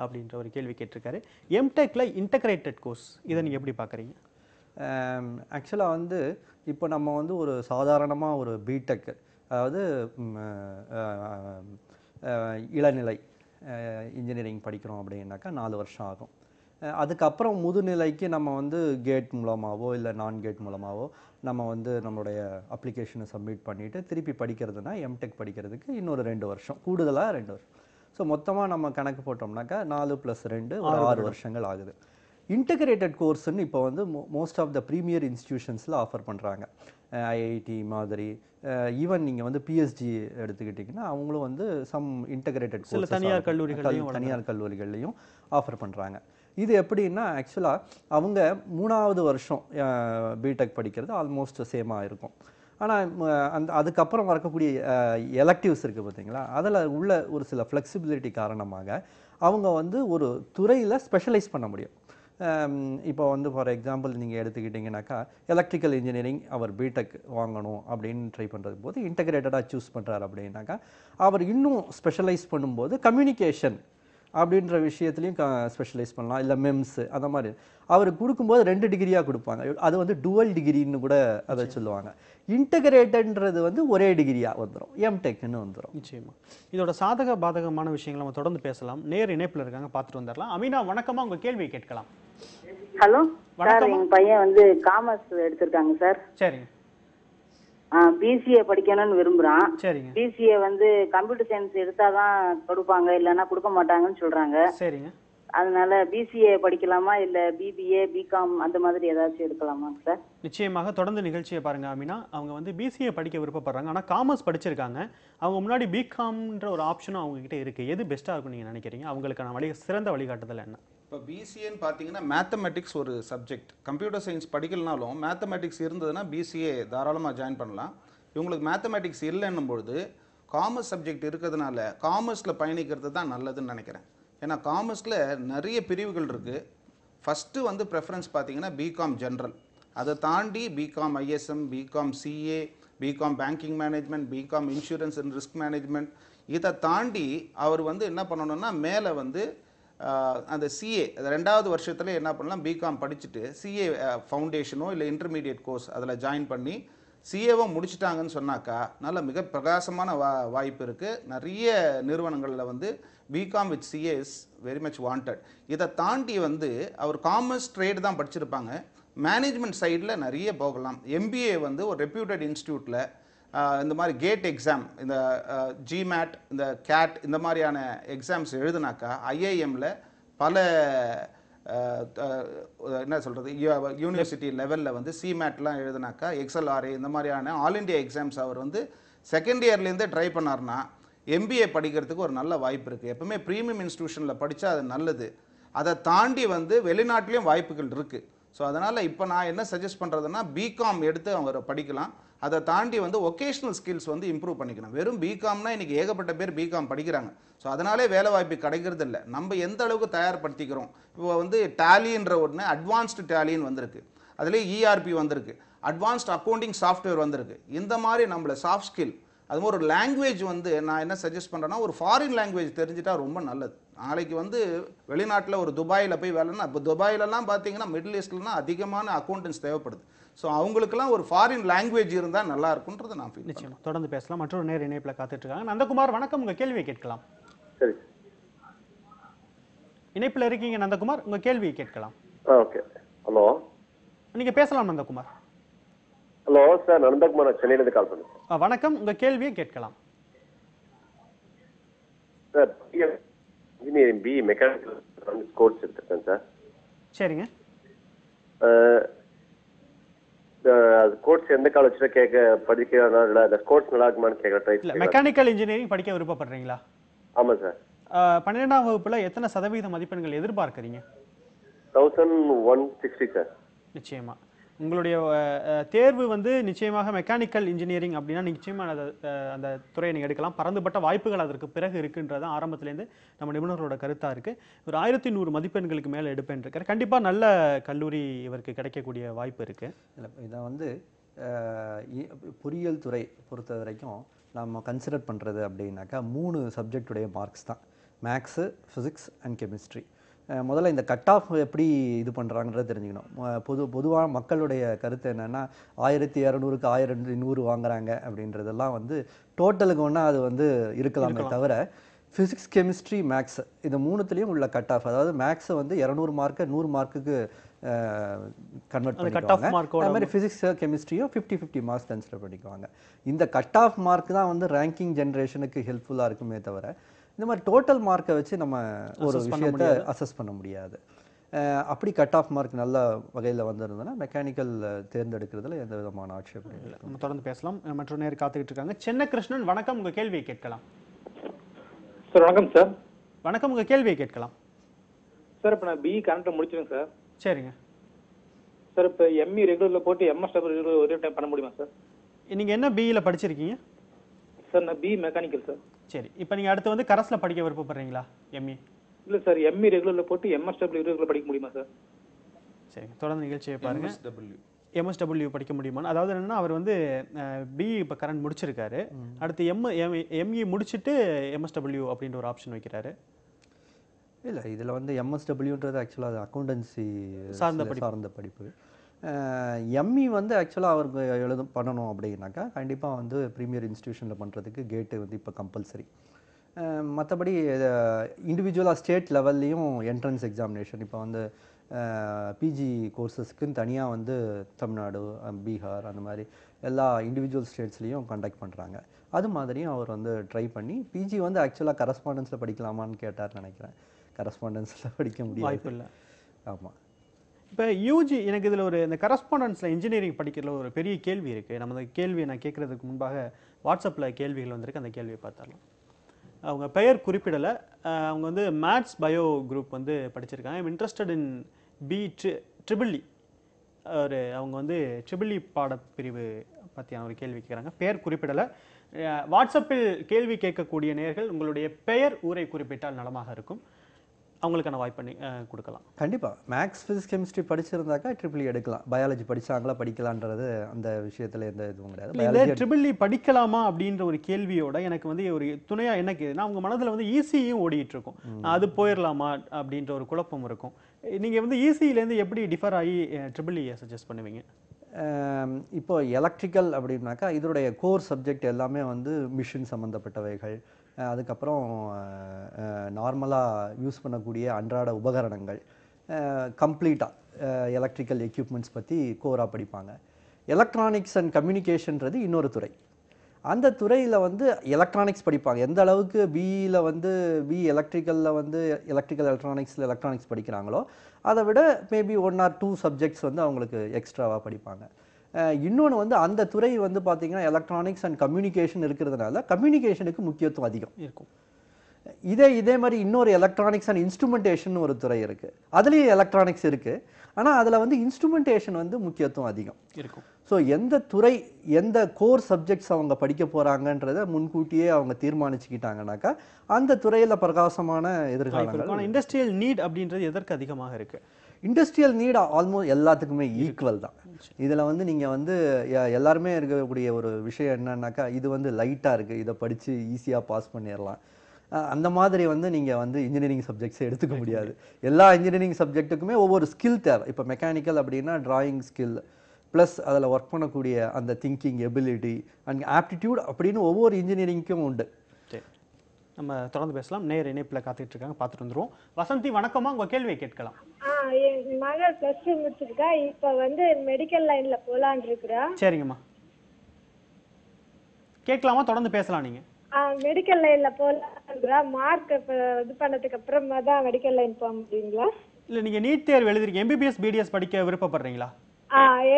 அப்படின்ற ஒரு கேள்வி கேட்டிருக்காரு. எம்டெக்ல இன்டகிரேட்டட் கோர்ஸ் இதை நீங்கள் எப்படி பார்க்குறீங்க? ஆக்சுவலாக வந்து இப்போ நம்ம வந்து ஒரு சாதாரணமாக ஒரு பிடெக், அதாவது இளநிலை இன்ஜினியரிங் படிக்கிறோம் அப்படின்னாக்கா 4 வருஷம் ஆகும். அதுக்கப்புறம் முதுநிலைக்கு நம்ம வந்து கேட் மூலமாகவோ இல்லை நான் கேட் மூலமாகவோ நம்ம வந்து நம்மளுடைய அப்ளிகேஷனை சப்மிட் பண்ணிவிட்டு திருப்பி படிக்கிறதுனா எம்டெக் படிக்கிறதுக்கு இன்னொரு 2 வருஷம், கூடுதலாக 2 வருஷம். ஸோ மொத்தமாக நம்ம கணக்கு போட்டோம்னாக்கா 4 + 2 ஒரு 6 வருஷங்கள் ஆகுது. இன்டகிரேட்டட் கோர்ஸ்ன்னு இப்போ வந்து மோஸ்ட் ஆஃப் த ப்ரீமியர் இன்ஸ்டிடியூஷன்ஸில் ஆஃபர் பண்ணுறாங்க. ஐஐடி மாதிரி, ஈவன் நீங்கள் வந்து பிஎஸ்ஜி எடுத்துக்கிட்டிங்கன்னா அவங்களும் வந்து சம் இன்டகிரேட்டட் கோர்ஸ் தனியார் கல்லூரிகள்லையும் ஆஃபர் பண்ணுறாங்க. இது எப்படின்னா ஆக்சுவலாக அவங்க 3வது வருஷம் பிடெக் படிக்கிறது ஆல்மோஸ்ட் சேமாக இருக்கும். ஆனால் அதுக்கப்புறம் வரக்கூடிய எலக்டிவ்ஸ் இருக்குது பார்த்தீங்களா, அதில் உள்ள ஒரு சில ஃப்ளெக்சிபிலிட்டி காரணமாக அவங்க வந்து ஒரு துறையில் ஸ்பெஷலைஸ் பண்ண முடியும். இப்போ வந்து ஃபார் எக்ஸாம்பிள் நீங்கள் எடுத்துக்கிட்டிங்கனாக்கா எலக்ட்ரிக்கல் இன்ஜினியரிங் அவர் பிடெக் வாங்கணும் அப்படின்னு ட்ரை பண்ணுறது போது இன்டகிரேட்டடாக சூஸ் பண்ணுறாரு அப்படின்னாக்கா அவர் இன்னும் ஸ்பெஷலைஸ் பண்ணும்போது கம்யூனிகேஷன் அப்படின்ற விஷயத்துலையும் ஸ்பெஷலைஸ் பண்ணலாம். இல்லை மெம்ஸ் அந்த மாதிரி அவருக்கு கொடுக்கும்போது 2 டிகிரியாக கொடுப்பாங்க. அது வந்து டுவல் டிகிரின்னு கூட அதை சொல்லுவாங்க. இன்டகிரேட்டட்ன்றது வந்து ஒரே டிகிரியாக வந்துடும், எம்டெக்னு வந்துடும். நிச்சயமா இதோட சாதக பாதகமான விஷயங்களை நம்ம தொடர்ந்து பேசலாம். நேர் இணைப்பில் இருக்காங்க, பார்த்துட்டு வந்துடலாம். அமீனா வணக்கமா, உங்க கேள்வியை கேட்கலாம். ஹலோ சார், எங்க பையன் வந்து காமர்ஸ் எடுத்திருக்காங்க சார். சரிங்க. பிசிஏ படிக்கணும்னு விரும்புறான். சரிங்க. பிசிஏ வந்து கம்ப்யூட்டர் சயின்ஸ் எடுத்தாதான் கொடுப்பாங்க, இல்லைன்னா கொடுக்க மாட்டாங்கன்னு சொல்றாங்க. சரிங்க. அதனால பிசிஏ படிக்கலாமா இல்ல பிபிஏ பிகாம் அந்த மாதிரி ஏதாச்சும் எடுக்கலாமா சார்? நிச்சயமாக தொடர்ந்து நிகழ்ச்சியை பாருங்க அமீனா. அவங்க வந்து பிசிஏ படிக்க விருப்பப்படுறாங்க, ஆனால் காமர்ஸ் படிச்சிருக்காங்க. அவங்க முன்னாடி பிகாம்ன்ற ஒரு ஆப்ஷனும் அவங்க கிட்ட இருக்கு. எது பெஸ்ட்டாக இருக்கும் நீங்கள் நினைக்கிறீங்க? அவங்களுக்கான சிறந்த வழிகாட்டுதல் என்ன? இப்போ பிசிஏன்னு பார்த்தீங்கன்னா மேத்தமெட்டிக்ஸ் ஒரு சப்ஜெக்ட். கம்ப்யூட்டர் சயின்ஸ் படிக்கலனாலும் மேத்தமெட்டிக்ஸ் இருந்ததுன்னா பிசிஏ தாராளமாக ஜாயின் பண்ணலாம். இவங்களுக்கு மேத்தமெட்டிக்ஸ் இல்லைன்னும் பொழுது காமர்ஸ் சப்ஜெக்ட் இருக்கிறதுனால காமர்ஸில் பயணிக்கிறது தான் நல்லதுன்னு நினைக்கிறேன். ஏன்னா காமர்ஸில் நிறைய பிரிவுகள் இருக்குது. ஃபஸ்ட்டு வந்து ப்ரெஃபரன்ஸ் பார்த்தீங்கன்னா பிகாம் ஜென்ரல், அதை தாண்டி BCom ISM, BCom CA, BCom banking management, BCom insurance and risk management. இதை தாண்டி அவர் வந்து என்ன பண்ணணும்னா மேலே வந்து அந்த சிஏ 2வது வருஷத்துல என்ன பண்ணலாம், பிகாம் படிச்சுட்டு சிஏ ஃபவுண்டேஷனோ இல்லை இன்டர்மீடியட் கோர்ஸ் அதில் ஜாயின் பண்ணி சிஏவை முடிச்சிட்டாங்கன்னு சொன்னாக்கா நல்ல மிக பிரகாசமான வாய்ப்பு இருக்குது. நிறைய நிறுவனங்களில் வந்து BCom with CA is very much wanted. இதை தாண்டி வந்து அவர் காமர்ஸ் ட்ரேட் தான் படிச்சிருப்பாங்க, மேனேஜ்மெண்ட் சைடில் நிறைய போகலாம். எம்பிஏ வந்து ஒரு ரெப்யூட்டட் இன்ஸ்டியூட்டில் இந்த மாதிரி கேட் எக்ஸாம், இந்த ஜிமேட், இந்த கேட், இந்த மாதிரியான எக்ஸாம்ஸ் எழுதுனாக்கா ஐஐஎம்மில் பல என்ன சொல்கிறது யூனிவர்சிட்டி லெவலில் வந்து சிமேட்லாம் எழுதுனாக்கா எக்ஸ்எல்ஆர்ஏ இந்த மாதிரியான ஆல் இண்டியா எக்ஸாம்ஸ் அவர் வந்து செகண்ட் இயர்லேருந்தே ட்ரை பண்ணார்னா எம்பிஏ படிக்கிறதுக்கு ஒரு நல்ல வாய்ப்பு இருக்குது. எப்பவுமே ப்ரீமியம் இன்ஸ்டியூஷனில் படித்தா அது நல்லது. அதை தாண்டி வந்து வெளிநாட்டிலையும் வாய்ப்புகள் இருக்குது. ஸோ அதனால் இப்போ நான் என்ன சஜஸ்ட் பண்ணுறதுன்னா பிகாம் எடுத்து அவங்க படிக்கலாம். அதை தாண்டி வந்து ஒகேஷ்னல் ஸ்கில்ஸ் வந்து இம்ப்ரூவ் பண்ணிக்கணும். வெறும் பிகாம்னா இன்றைக்கி ஏகப்பட்ட பேர் பிகாம் படிக்கிறாங்க. ஸோ அதனாலே வேலை வாய்ப்பு கிடைக்கிறது இல்லை. நம்ம எந்த அளவுக்கு தயார்படுத்திக்கிறோம். இப்போ வந்து டேலின்ற ஒன்று அட்வான்ஸ்டு டேலின்னு வந்திருக்கு, அதுலேயே இஆர்பி வந்திருக்கு, அட்வான்ஸ்ட் அக்கௌண்டிங் சாஃப்ட்வேர் வந்திருக்கு. இந்த மாதிரி நம்மள சாஃப்ட் ஸ்கில், அது மாதிரி ஒரு லாங்குவேஜ் வந்து நான் என்ன சஜஸ்ட் பண்ணுறேன்னா ஒரு ஃபாரின் லாங்குவேஜ் தெரிஞ்சிட்டா ரொம்ப நல்லது. நாளைக்கு வந்து வெளிநாட்டில் ஒரு துபாயில் போய் வேலைன்னா, இப்போ துபாயிலலாம் பார்த்தீங்கன்னா மிடில் ஈஸ்ட்லாம் அதிகமான அக்கௌண்டன்ஸ் தேவைப்படுது. ஸோ அவங்களுக்குலாம் ஒரு ஃபாரின் லாங்குவேஜ் இருந்தால் நல்லா இருக்கும்ன்றது நான் ஃபீல் நிச்சயம். தொடர்ந்து பேசலாம். மற்றொரு நேர் இணைப்பில் காத்துட்டு இருக்காங்க. நந்தகுமார் வணக்கம், உங்கள் கேள்வியை கேட்கலாம். சரி, இணைப்பில் இருக்கீங்க நந்தகுமார், உங்கள் கேள்வியை கேட்கலாம். ஓகே. ஹலோ, நீங்கள் பேசலாம் நந்தகுமார். ஹலோ சார், நந்தகுமார், சென்னையிலேருந்து கால் பண்ணுறேன். வணக்கம், உங்க கேள்வியை கேட்கலாம் sir. Engineering BE mechanical course எடுத்துருக்கேன் சார். சரிங்க. கோர்ஸ் எந்த காலேஜ்ல படிக்கிறதா இல்லை அந்த கோர்ஸ் நல்லா இருக்குமான்னு கேட்க ட்ரை இல்ல மெக்கானிக்கல் இன்ஜினியரிங் படிக்க விருப்பப்படுறீங்களா? ஆமா சார். 12ஆம் வகுப்புல எத்தனை சதவீத மதிப்பெண்கள் எதிர்பார்க்கறீங்க? 1160 சார். நிச்சயமா உங்களுடைய தேர்வு வந்து நிச்சயமாக மெக்கானிக்கல் இன்ஜினியரிங் அப்படின்னா நிச்சயமா அந்த துறையை நீங்கள் எடுக்கலாம். பரந்துபட்ட வாய்ப்புகள் அதற்கு பிறகு இருக்குன்றது ஆரம்பத்திலேருந்து நம்ம நிபுணர்களோட கருத்தாக இருக்குது. ஒரு 1100 மதிப்பெண்களுக்கு மேலே எடுப்பேன் இருக்கார். கண்டிப்பாக நல்ல கல்லூரி இவருக்கு கிடைக்கக்கூடிய வாய்ப்பு இருக்குது. இல்லை, இதை வந்து பொறியியல் துறை பொறுத்த வரைக்கும் நம்ம கன்சிடர் பண்ணுறது அப்படின்னாக்கா 3 சப்ஜெக்டுடைய மார்க்ஸ் தான். Maths, physics and chemistry. முதல்ல இந்த கட் ஆஃப் எப்படி இது பண்ணுறாங்கன்றத தெரிஞ்சுக்கணும். பொதுவாக மக்களுடைய கருத்து என்னென்னா 1200க்கு 1100 வாங்குறாங்க அப்படின்றதெல்லாம் வந்து டோட்டலுக்கு ஒன்றா அது வந்து இருக்கலாமே தவிர ஃபிசிக்ஸ், கெமிஸ்ட்ரி, மேக்ஸ் இது 3த்துலேயும் உள்ள கட் ஆஃப், அதாவது மேக்ஸை வந்து 200 மார்க்கு 100 மார்க்குக்கு கன்வெர்ட் பண்ணிக்குவாங்க. அது மாதிரி ஃபிசிக்ஸ், கெமிஸ்ட்ரியும் 50-50 மார்க்ஸ் கன்சிடர் பண்ணிக்குவாங்க. இந்த கட் ஆஃப் மார்க் தான் வந்து ரேங்கிங் ஜென்ரேஷனுக்கு ஹெல்ப்ஃபுல்லாக இருக்குமே தவிர இந்த மாதிரி டோட்டல் மார்க்கை வச்சு நம்ம ஒரு விஷயத்தை அசஸ் பண்ண முடியாது. அப்படி கட் ஆஃப் மார்க் நல்ல வகையில் வந்திருந்ததுன்னா மெக்கானிக்கல் தேர்ந்தெடுக்கிறதுல எந்த விதமான ஆட்சேபம் இல்லை. நம்ம தொடர்ந்து பேசலாம். மற்றொரு நேரம் காத்துக்கிட்டு இருக்காங்க. சென்னை கிருஷ்ணன், வணக்கம், உங்கள் கேள்வியை கேட்கலாம். சார் வணக்கம் சார். வணக்கம், உங்கள் கேள்வியை கேட்கலாம். சார் இப்போ நான் பிஇ கரண்ட்டை முடிச்சிருங்க சார். சரிங்க சார். இப்போ எம்இ ரெகுலரில் போட்டு எம்எஸ்டபிள் ரெகுலர் ஒரே டைம் பண்ண முடியுமா சார்? நீங்கள் என்ன பிஇயில் படிச்சிருக்கீங்க? சார் நான் பிஇ மெக்கானிக்கல் சார். சரி, இப்போ நீங்கள் அடுத்து வந்து கரஸில் படிக்க விருப்பப்படுறீங்களா எம்இ? இல்லை சார், எம்இ ரெகுலரில் போட்டு எம்எஸ்டபிள் ரெகுலர் படிக்க முடியுமா சார்? சரிங்க, தொடர்ந்து நிகழ்ச்சியை பாருங்க. எம்எஸ்டபிள்யூ படிக்க முடியுமான்னு, அதாவது என்னன்னா அவர் வந்து பிஇ இப்போ கரண்ட் முடிச்சிருக்காரு, அடுத்து எம்இ முடிச்சுட்டு எம்எஸ்டபிள்யூ அப்படின்ற ஒரு ஆப்ஷன் வைக்கிறாரு. இல்லை, இதில் வந்து எம்எஸ்டபிள்யூன்றது ஆக்சுவலாக அது அக்கௌண்டன்சி சார்ந்த படிப்பு. எம்இ வந்து ஆக்சுவலாக அவருக்கு பண்ணணும் அப்படின்னாக்கா கண்டிப்பாக வந்து ப்ரீமியர் இன்ஸ்டியூஷனில் பண்ணுறதுக்கு கேட்டு வந்து இப்போ கம்பல்சரி. மற்றபடி இண்டிவிஜுவலாக ஸ்டேட் லெவல்லையும் என்ட்ரன்ஸ் எக்ஸாமினேஷன் இப்போ வந்து பிஜி கோர்சஸ்க்குன்னு தனியாக வந்து தமிழ்நாடு, பீகார் அந்த மாதிரி எல்லா இண்டிவிஜுவல் ஸ்டேட்ஸ்லேயும் கண்டக்ட் பண்ணுறாங்க. அது மாதிரியும் அவர் வந்து ட்ரை பண்ணி பிஜி வந்து ஆக்சுவலாக கரஸ்பாண்டன்ஸில் படிக்கலாமான்னு கேட்டார்னு நினைக்கிறேன். கரஸ்பாண்டன்ஸில் படிக்க முடியாது, வாய்ப்பு இல்லை. ஆமாம். இப்போ யூஜி எனக்கு இதில் ஒரு இந்த கரஸ்பாண்டன்ஸில் இன்ஜினியரிங் படிக்கிறதுல ஒரு பெரிய கேள்வி இருக்குது. நம்ம அந்த கேள்வியை நான் கேட்குறதுக்கு முன்பாக வாட்ஸ்அப்பில் கேள்விகள் வந்திருக்கு, அந்த கேள்வியை பார்த்துடலாம். அவங்க பெயர் குறிப்பிடலை. அவங்க வந்து மேத்ஸ் பயோ குரூப் வந்து படிச்சிருக்காங்க. I'm interested in triple E. அவங்க வந்து ட்ரிபிள்இ பாடப்பிரிவு பற்றியான ஒரு கேள்வி கேட்குறாங்க. பெயர் குறிப்பிடலை. வாட்ஸ்அப்பில் கேள்வி கேட்கக்கூடிய நேயர்கள் உங்களுடைய பெயர், ஊரை குறிப்பிட்டால் நலமாக இருக்கும். அவங்களுக்கான வாய்ப்பு கொடுக்கலாம். கண்டிப்பாக மேக்ஸ், ஃபிசிக்ஸ், கெமிஸ்ட்ரி படிச்சிருந்தாக்கா ட்ரிபிள்இ எடுக்கலாம். பயாலஜி படிச்சாங்களா படிக்கலான்றது அந்த விஷயத்தில் எந்த இதுவும் கிடையாது. ட்ரிபிள்இ படிக்கலாமா அப்படின்ற ஒரு கேள்வியோட எனக்கு வந்து ஒரு துணையாக என்ன கேதுன்னா, அவங்க மனதில் வந்து ஈஸியும் ஓடிட்டு இருக்கும். அது போயிடலாமா அப்படின்ற ஒரு குழப்பம் இருக்கும். நீங்கள் வந்து ஈஸியிலேருந்து எப்படி டிஃபர் ஆகி ட்ரிபிள்இயை சஜஸ்ட் பண்ணுவீங்க? இப்போ எலக்ட்ரிக்கல் அப்படின்னாக்கா இதனுடைய கோர் சப்ஜெக்ட் எல்லாமே வந்து மிஷின் சம்மந்தப்பட்டவைகள், அதுக்கப்புறம் நார்மலாக யூஸ் பண்ணக்கூடிய அன்றாட உபகரணங்கள், கம்ப்ளீட்டாக எலக்ட்ரிக்கல் எக்யூப்மெண்ட்ஸ் பற்றி கோராக படிப்பாங்க. எலக்ட்ரானிக்ஸ் அண்ட் கம்யூனிகேஷன்றது இன்னொரு துறை. அந்த துறையில் வந்து எலக்ட்ரானிக்ஸ் படிப்பாங்க. எந்த அளவுக்கு பிஇயில் வந்து எலக்ட்ரிக்கலில் வந்து எலக்ட்ரானிக்ஸ் படிக்கிறாங்களோ அதை விட மேபி 1 or 2 சப்ஜெக்ட்ஸ் வந்து அவங்களுக்கு எக்ஸ்ட்ராவாக படிப்பாங்க. இன்னொன்று வந்து அந்த துறை வந்து பார்த்திங்கன்னா எலக்ட்ரானிக்ஸ் அண்ட் கம்யூனிகேஷன் இருக்கிறதுனால கம்யூனிகேஷனுக்கு முக்கியத்துவம் அதிகம் இருக்கும். இதே மாதிரி இன்னொரு எலக்ட்ரானிக்ஸ் அண்ட் இன்ஸ்ட்ருமெண்டேஷன் ஒரு துறை இருக்குது. அதுலேயும் எலக்ட்ரானிக்ஸ் இருக்குது, ஆனால் அதில் வந்து இன்ஸ்ட்ருமெண்டேஷன் வந்து முக்கியத்துவம் அதிகம் இருக்கும். ஸோ எந்த துறை, எந்த கோர் சப்ஜெக்ட்ஸ் அவங்க படிக்க போகிறாங்கன்றதை முன்கூட்டியே அவங்க தீர்மானிச்சுக்கிட்டாங்கனாக்கா அந்த துறையில் பிரகாசமான எதிர்காலம். இண்டஸ்ட்ரியல் நீட் அப்படின்றது எதற்கு அதிகமாக இருக்குது? இண்டஸ்ட்ரியல் நீட் ஆல்மோஸ்ட் எல்லாத்துக்குமே ஈக்குவல் தான். இதில் வந்து நீங்கள் வந்து எல்லாருமே இருக்கக்கூடிய ஒரு விஷயம் என்னன்னாக்கா, இது வந்து லைட்டாக இருக்குது, இதை படித்து ஈஸியாக பாஸ் பண்ணிடலாம், அந்த மாதிரி வந்து நீங்கள் வந்து இன்ஜினியரிங் சப்ஜெக்ட்ஸை எடுத்துக்க முடியாது. எல்லா இன்ஜினியரிங் சப்ஜெக்ட்டுக்குமே ஒவ்வொரு ஸ்கில் தேவை. இப்போ மெக்கானிக்கல் அப்படின்னா டிராயிங் ஸ்கில் ப்ளஸ் அதில் ஒர்க் பண்ணக்கூடிய அந்த திங்கிங் எபிலிட்டி அண்ட் ஆப்டிடியூட் அப்படின்னு ஒவ்வொரு இன்ஜினியரிங்க்கும் உண்டு. நம்ம தொடர்ந்து பேசலாம். நேர் இணைப்பில் காத்துட்டு இருக்காங்க, பார்த்துட்டு வந்துடுவோம். வசந்தி, வணக்கமா, உங்கள் கேள்வியை கேட்கலாம். என் மகள் +2 முடிச்சிருக்கா. இப்ப வந்து மெடிக்கல் லைன்ல போலான்னு இருக்கிறா. சரிங்கம்மா, கேட்கலாமா? தொடர்ந்து பேசலாம் நீங்க. மெடிக்கல் லைன்ல போலான்னு இருக்கிறா. மார்க் இது பண்ணதுக்கு அப்புறமா தான் மெடிக்கல் லைன் போக முடியுங்களா? இல்ல, நீங்க நீட் தேர்வு எழுதிருக்கீங்க, எம்பிபிஎஸ் பிடிஎஸ் படிக்க விருப்பப்படுறீங்களா?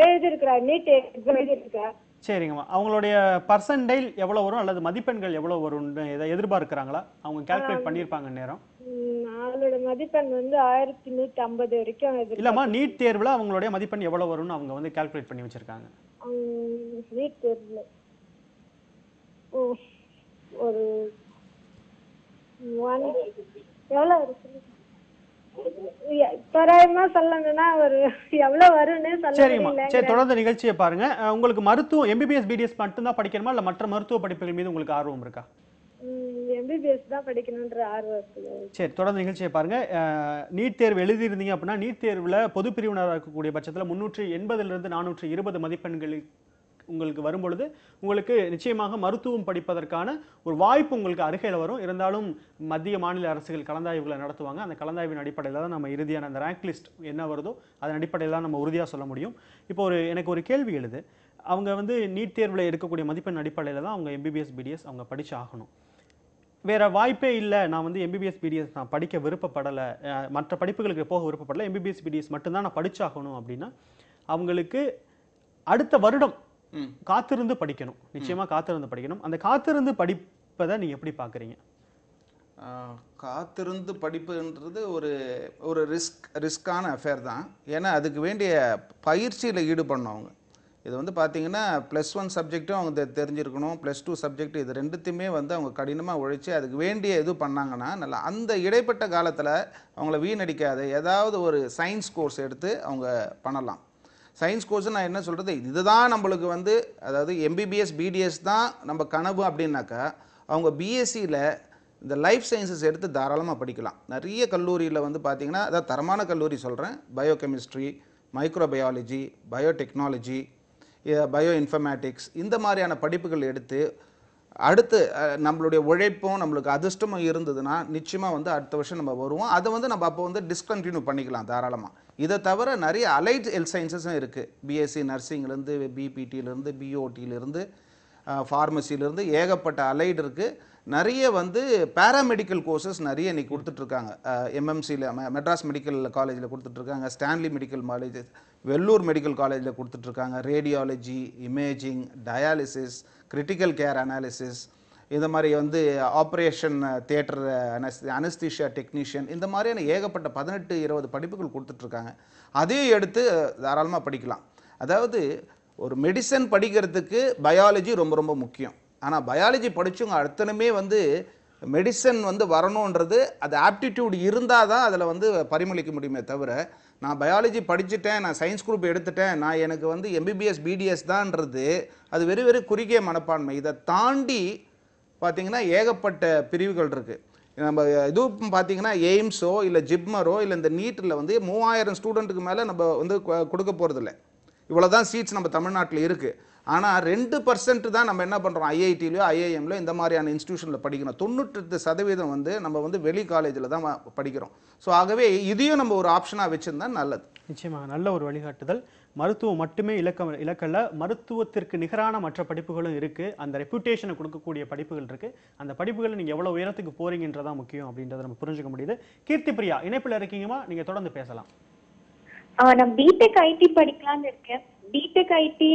எழுதிருக்கிறா, நீட் எக்ஸாம் எழுதிருக்கா. சரிங்கம்மா, அவங்களுடைய பர்சன்டைல் எவ்வளவு வரும் அல்லது மதிப்பெண்கள் எவ்வளவு வரும்னு எதிர்பார்க்கிறாங்களா? அவங்க கால்குலேட் பண்ணியிருப்பாங்க நேரம். அவளோட மதிப்பெண் வந்து 1150 வரைக்கும். இல்லம்மா, நீட் தேர்வுல அவங்களுடைய மதிப்பெண் எவ்வளவு வரும்னு அவங்க வந்து கால்குலேட் பண்ணி வச்சிருக்காங்க. நீட் தேர்வுல ஒரு எவ்வளவு இருக்கு தோராயமா சொல்லணும்னா ஒரு எவ்வளவு வரும்னு சொல்ல. சரிம்மா, சரி, தொடர்ந்து நிகழ்ச்சியை பாருங்க. உங்களுக்கு மருத்துவம் எம்பிபிஎஸ் பிடிஎஸ் மட்டும்தான் படிக்கணுமா இல்ல மற்ற மருத்துவ படிப்புகள் மீது உங்களுக்கு ஆர்வம் இருக்கா? எம்பிபிஎஸ் தான் படிக்கணும்ன்ற ஆர்வம் இருக்கு. சரி, தொடர்ந்து நிகழ்ச்சியை பாருங்க. நீட் தேர்வு எழுதியிருந்தீங்க அப்படின்னா நீட் தேர்வுல பொது பிரிவினராக இருக்கக்கூடிய பட்சத்தில் 380 420 மதிப்பெண்கள் உங்களுக்கு வரும்பொழுது உங்களுக்கு நிச்சயமாக மருத்துவம் படிப்பதற்கான ஒரு வாய்ப்பு உங்களுக்கு அருகையில் வரும். இருந்தாலும் மத்திய மாநில அரசுகள் கலந்தாய்வுகளை நடத்துவாங்க. அந்த கலந்தாய்வின் அடிப்படையில் தான் நம்ம இறுதியான அந்த ரேங்க் லிஸ்ட் என்ன வருதோ அதன் அடிப்படையில் தான் நம்ம உறுதியாக சொல்ல முடியும். இப்போ எனக்கு ஒரு கேள்வி எழுது. அவங்க வந்து நீட் தேர்வில் எடுக்கக்கூடிய மதிப்பெண் அடிப்படையில் தான் அவங்க எம்பிபிஎஸ் பிடிஎஸ் அவங்க படிச்சு ஆகணும். வேற வாய்ப்பே இல்லை, நான் வந்து எம்பிபிஎஸ் பிடிஎஸ் நான் படிக்க விருப்பப்படலை, மற்ற படிப்புகளுக்கு போக விருப்பப்படலை, எம்பிபிஎஸ் பிடிஎஸ் மட்டும்தான் நான் படிச்சாகணும் அப்படின்னா அவங்களுக்கு அடுத்த வருடம் காத்திருந்து படிக்கணும். நிச்சயமா காத்திருந்து படிக்கணும். அந்த காத்திருந்து படிப்பதை நீங்க எப்படி பாக்குறீங்க? காத்திருந்து படிப்புன்றது ஒரு ரிஸ்கான அஃபேர் தான். ஏன்னா அதுக்கு வேண்டிய பயிற்சியில் ஈடுபடணும் அவங்க. இது வந்து பார்த்தீங்கன்னா +1 சப்ஜெக்ட்டும் அவங்க தெரிஞ்சிருக்கணும், +2 சப்ஜெக்ட், இது ரெண்டுத்தையுமே வந்து அவங்க கடினமாக உழைச்சி அதுக்கு வேண்டிய இது பண்ணாங்கன்னா நல்லா. அந்த இடைப்பட்ட காலத்தில் அவங்கள வீணடிக்காத ஏதாவது ஒரு சயின்ஸ் கோர்ஸ் எடுத்து அவங்க பண்ணலாம். சயின்ஸ் கோர்ஸ் நான் என்ன சொல்கிறது, இதுதான் நம்மளுக்கு வந்து அதாவது எம்பிபிஎஸ் பிடிஎஸ் தான் நம்ம கனவு அப்படின்னாக்கா அவங்க பிஎஸ்சியில் இந்த லைஃப் சயின்சஸ் எடுத்து தாராளமாக படிக்கலாம். நிறைய கல்லூரியில் வந்து பார்த்திங்கன்னா அதாவது தரமான கல்லூரி சொல்கிறேன், biochemistry, microbiology, biotechnology, bio informatics, இந்த மாதிரியான படிப்புகள் எடுத்து அடுத்து நம்மளுடைய உழைப்பும் நம்மளுக்கு அதிர்ஷ்டமும் இருந்ததுன்னா நிச்சயமாக வந்து அடுத்த வருஷம் நம்ம வருவோம். அதை வந்து நம்ம அப்போ வந்து டிஸ்கண்டினியூ பண்ணிக்கலாம் தாராளமாக. இதை தவிர நிறைய அலைட் ஹெல்த் சயின்சஸும் இருக்குது. பிஎஸ்சி நர்சிங்லேருந்து, பிபிடியிலேருந்து, பிஓடியிலேருந்து, ஃபார்மசியிலேருந்து ஏகப்பட்ட அலைட் இருக்குது. நிறைய வந்து பேராமெடிக்கல் கோர்சஸ் நிறைய இன்றைக்கி கொடுத்துட்ருக்காங்க. எம்எம்சியில் மெட்ராஸ் மெடிக்கல் காலேஜில் கொடுத்துட்ருக்காங்க, Stanley medical college, Vellore medical காலேஜில் கொடுத்துட்ருக்காங்க. Radiology, imaging, dialysis, critical care analysis, இந்த மாதிரி வந்து ஆப்ரேஷன் தியேட்டர் அனஸ்தீஷியா டெக்னீஷியன், இந்த மாதிரியான ஏகப்பட்ட 18-20 படிப்புகள் கொடுத்துட்ருக்காங்க. அதையும் எடுத்து தாராளமாக படிக்கலாம். அதாவது ஒரு மெடிசன் படிக்கிறதுக்கு பயாலஜி ரொம்ப ரொம்ப முக்கியம். ஆனால் பயாலஜி படித்தவங்க அத்தனையுமே வந்து மெடிசன் வந்து வரணுன்றது அது ஆப்டிடியூட் இருந்தால் தான் அதில் வந்து பரிமளிக்க முடியுமே தவிர, நான் பயாலஜி படிச்சுட்டேன், நான் சயின்ஸ் குரூப் எடுத்துட்டேன், நான் எனக்கு வந்து எம்பிபிஎஸ் பிடிஎஸ் தான்ன்றது அது வெறும் குறுகிய மனப்பான்மை. இதை தாண்டி பார்த்திங்கன்னா ஏகப்பட்ட பிரிவுகள் இருக்குது. நம்ம இதுவும் பார்த்திங்கன்னா எய்ம்ஸோ இல்லை ஜிப்மரோ இல்லை இந்த நீட்டில் வந்து 3000 ஸ்டூடெண்ட்டுக்கு மேலே நம்ம வந்து கொடுக்க போகிறதில்ல. இவ்வளோ தான் சீட்ஸ் நம்ம தமிழ்நாட்டில் இருக்குது. ஆனால் 2% தான் நம்ம என்ன பண்ணுறோம், ஐஐடிலையோ ஐஐஎம்லையோ இந்த மாதிரியான இன்ஸ்டியூஷனில் படிக்கணும். 98% வந்து நம்ம வந்து வெளி காலேஜில் தான் படிக்கிறோம். ஸோ ஆகவே இதையும் நம்ம ஒரு ஆப்ஷனாக வச்சுருந்தா நல்லது. நிச்சயமாக நல்ல ஒரு வழிகாட்டுதல். மருத்துவம் மட்டுமே இலக்கல்ல, மருத்துவத்திற்கு நிகரான மற்ற படிப்புகளும் இருக்குது. அந்த ரெப்யூட்டேஷனை கொடுக்கக்கூடிய படிப்புகள் இருக்குது. அந்த படிப்புகளை நீங்கள் எவ்வளோ உயரத்துக்கு போகிறீங்கன்றதான் முக்கியம் அப்படின்றத நம்ம புரிஞ்சுக்க முடியுது. கீர்த்தி பிரியா இணைப்பில் இருக்கீங்கம்மா, நீங்கள் தொடர்ந்து பேசலாம். நான் பிடெக் ஐடி படிக்கலாம்னு இருக்கேன். பிடெக் ஐடி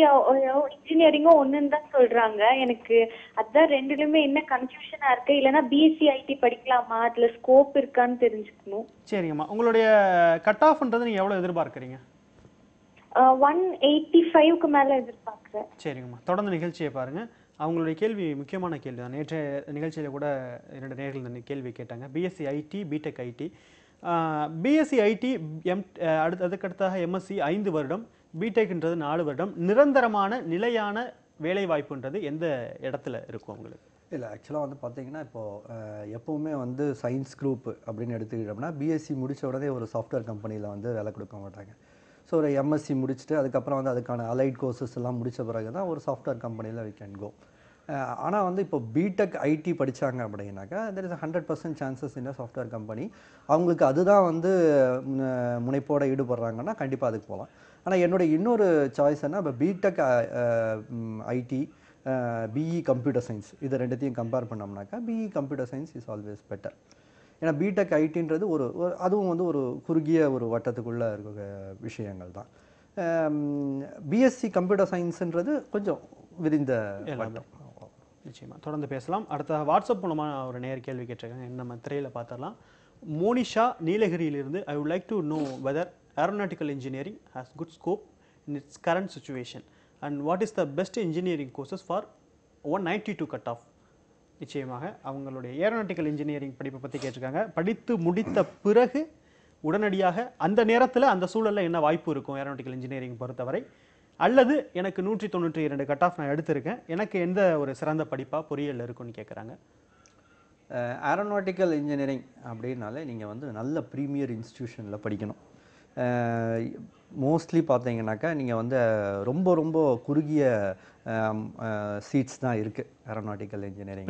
இன்ஜினியரிங்கும் ஒன்றுன்னு தான் சொல்றாங்க. எனக்கு அதான் ரெண்டுலுமே என்ன கன்ஃபியூஷனா இருக்கு. இல்லைன்னா பிஎஸ்சி ஐடி படிக்கலாமா, அதுல ஸ்கோப் இருக்கான்னு தெரிஞ்சுக்கணும். சரிங்கம்மா, உங்களுடைய கட் ஆஃப்ன்றது நீங்கள் எவ்வளோ எதிர்பார்க்குறீங்க? 185க்கு மேல எதிர்பார்க்குறேன். சரிங்கம்மா, தொடர்ந்து நிகழ்ச்சியை பாருங்க. அவங்களுடைய கேள்வி முக்கியமான கேள்வி தான். நேற்றைய நிகழ்ச்சியில் கூட 2 நேர்கள் கேள்வி கேட்டாங்க. BSc IT, BTech IT. BSc IT அதுக்கடுத்தாக எம்எஸ்சி 5 வருடம், பிடெக்ன்றது 4 வருடம். நிரந்தரமான நிலையான வேலை வாய்ப்புன்றது எந்த இடத்துல இருக்கும் உங்களுக்கு? இல்லை, ஆக்சுவலாக வந்து பார்த்தீங்கன்னா இப்போது எப்போவுமே வந்து சயின்ஸ் குரூப் அப்படின்னு எடுத்துக்கிட்டோம்னா பிஎஸ்சி முடித்த உடனே ஒரு சாஃப்ட்வேர் கம்பெனியில் வந்து வேலை கொடுக்க மாட்டாங்க. ஸோ ஒரு எம்எஸ்சி முடிச்சுட்டு அதுக்கப்புறம் வந்து அதுக்கான அலைட் கோர்சஸ் எல்லாம் முடித்த பிறகு தான் ஒரு சாஃப்ட்வேர் கம்பெனியில் வி கேன் கோ. ஆனால் வந்து இப்போ பிடெக் ஐடி படித்தாங்க அப்படின்னாக்கா there is 100% chances in software company. அவங்களுக்கு அதுதான் வந்து முனைப்போடு ஈடுபடுறாங்கன்னா கண்டிப்பாக அதுக்கு போகலாம். ஆனால் என்னுடைய இன்னொரு சாய்ஸ் என்ன, இப்போ BTech IT BE computer science இது ரெண்டுத்தையும் கம்பேர் பண்ணோம்னாக்கா BE computer science is always better. ஏன்னா பிடெக் ஐடின்றது அதுவும் வந்து ஒரு குறுகிய ஒரு வட்டத்துக்குள்ளே இருக்க விஷயங்கள் தான். பிஎஸ்சி கம்ப்யூட்டர் சயின்ஸுன்றது கொஞ்சம் விரிந்த வட்டம். நிச்சயமாக தொடர்ந்து பேசலாம். அடுத்த வாட்ஸ்அப் மூலமாக ஒரு நேர் கேள்வி கேட்டிருக்காங்க, நம்ம திரையில் பார்த்துடலாம். மோனிஷா நீலகிரியிலிருந்து, I would like to know whether aeronautical engineering has good scope in its current situation and what is the best engineering courses for 192 cut off. நிச்சயமாக அவங்களுடைய ஏரோநாட்டிக்கல் இன்ஜினியரிங் படிப்பை பற்றி கேட்டிருக்காங்க. படித்து முடித்த பிறகு உடனடியாக அந்த நேரத்தில் அந்த சூழலில் என்ன வாய்ப்பு இருக்கும் ஏரோநாட்டிக்கல் இன்ஜினியரிங் பொறுத்தவரை, அல்லது எனக்கு 192 கட் ஆஃப் நான் எடுத்திருக்கேன், எனக்கு எந்த ஒரு சிறந்த படிப்பாக பொறியியல் இருக்குன்னு கேட்குறாங்க. ஏரோநாட்டிக்கல் இன்ஜினியரிங் அப்படின்னாலே நீங்கள் வந்து நல்ல ப்ரீமியர் இன்ஸ்டிடியூஷனில் படிக்கணும். மோஸ்ட்லி பார்த்தீங்கன்னாக்கா நீங்கள் வந்து ரொம்ப ரொம்ப குறுகிய சீட்ஸ் தான் இருக்குது ஏரோநாட்டிக்கல் இன்ஜினியரிங்.